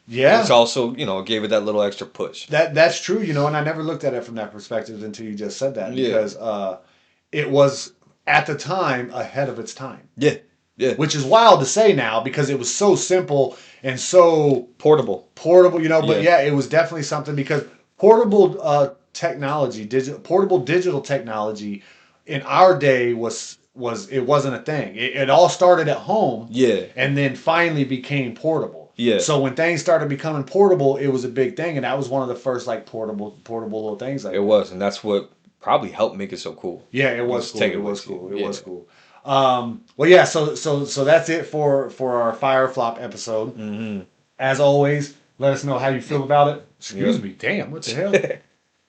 Yeah. Which also, gave it that little extra push. That's true, and I never looked at it from that perspective until you just said that. Because it was, at the time, ahead of its time. Yeah. Yeah. Which is wild to say now because it was so simple and so... Portable, but it was definitely something because portable technology, portable digital technology in our day it wasn't a thing. It all started at home. Yeah. And then finally became portable. Yeah. So when things started becoming portable, it was a big thing, and that was one of the first like portable little things. Like it was, and that's what probably helped make it so cool. Yeah, it was cool. It was cool. It was cool. Well, yeah. So that's it for our Fire Flop episode. Mm-hmm. As always, let us know how you feel about it. Excuse me. Damn. What the hell?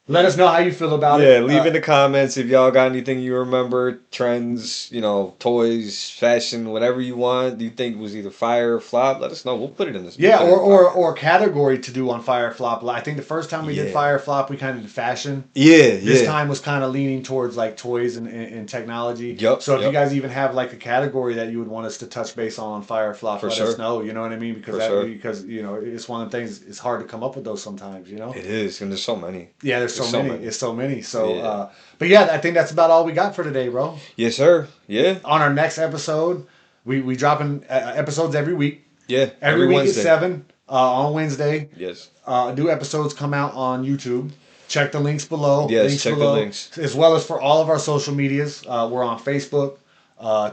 Let us know how you feel about it. Yeah, leave in the comments if y'all got anything you remember, trends, toys, fashion, whatever you want. Do you think was either fire or flop? Let us know. We'll put it in this. Yeah, or category to do on Fire Flop. I think the first time we did Fire Flop, we kind of did fashion. Yeah, This time was kind of leaning towards like toys and technology. Yep. So if you guys even have like a category that you would want us to touch base on Fire Flop, let us know. You know what I mean? Because it's one of the things. It's hard to come up with those sometimes. It is, and there's so many. Yeah, there's so many. It's so many. So, but yeah, I think that's about all we got for today, bro. Yes, sir. Yeah. On our next episode, we dropping episodes every week. Yeah. Every week Wednesday. at 7 on Wednesday. Yes. New episodes come out on YouTube. Check the links below. Yes, check the links. As well as for all of our social medias. We're on Facebook,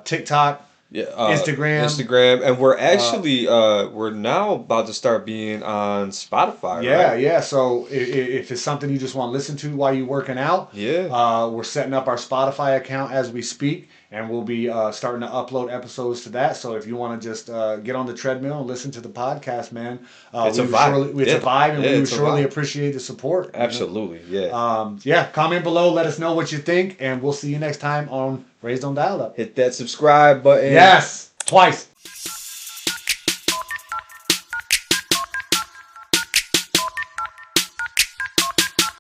TikTok, Instagram, and we're actually we're now about to start being on Spotify. Yeah, right? yeah. So if it's something you just want to listen to while you're working out, we're setting up our Spotify account as we speak, and we'll be starting to upload episodes to that. So if you want to just get on the treadmill and listen to the podcast, man, it's a vibe. It's a vibe, and we would surely appreciate the support. Absolutely, Comment below, let us know what you think, and we'll see you next time on Raised on Dialup. Hit that subscribe button. Yes, twice.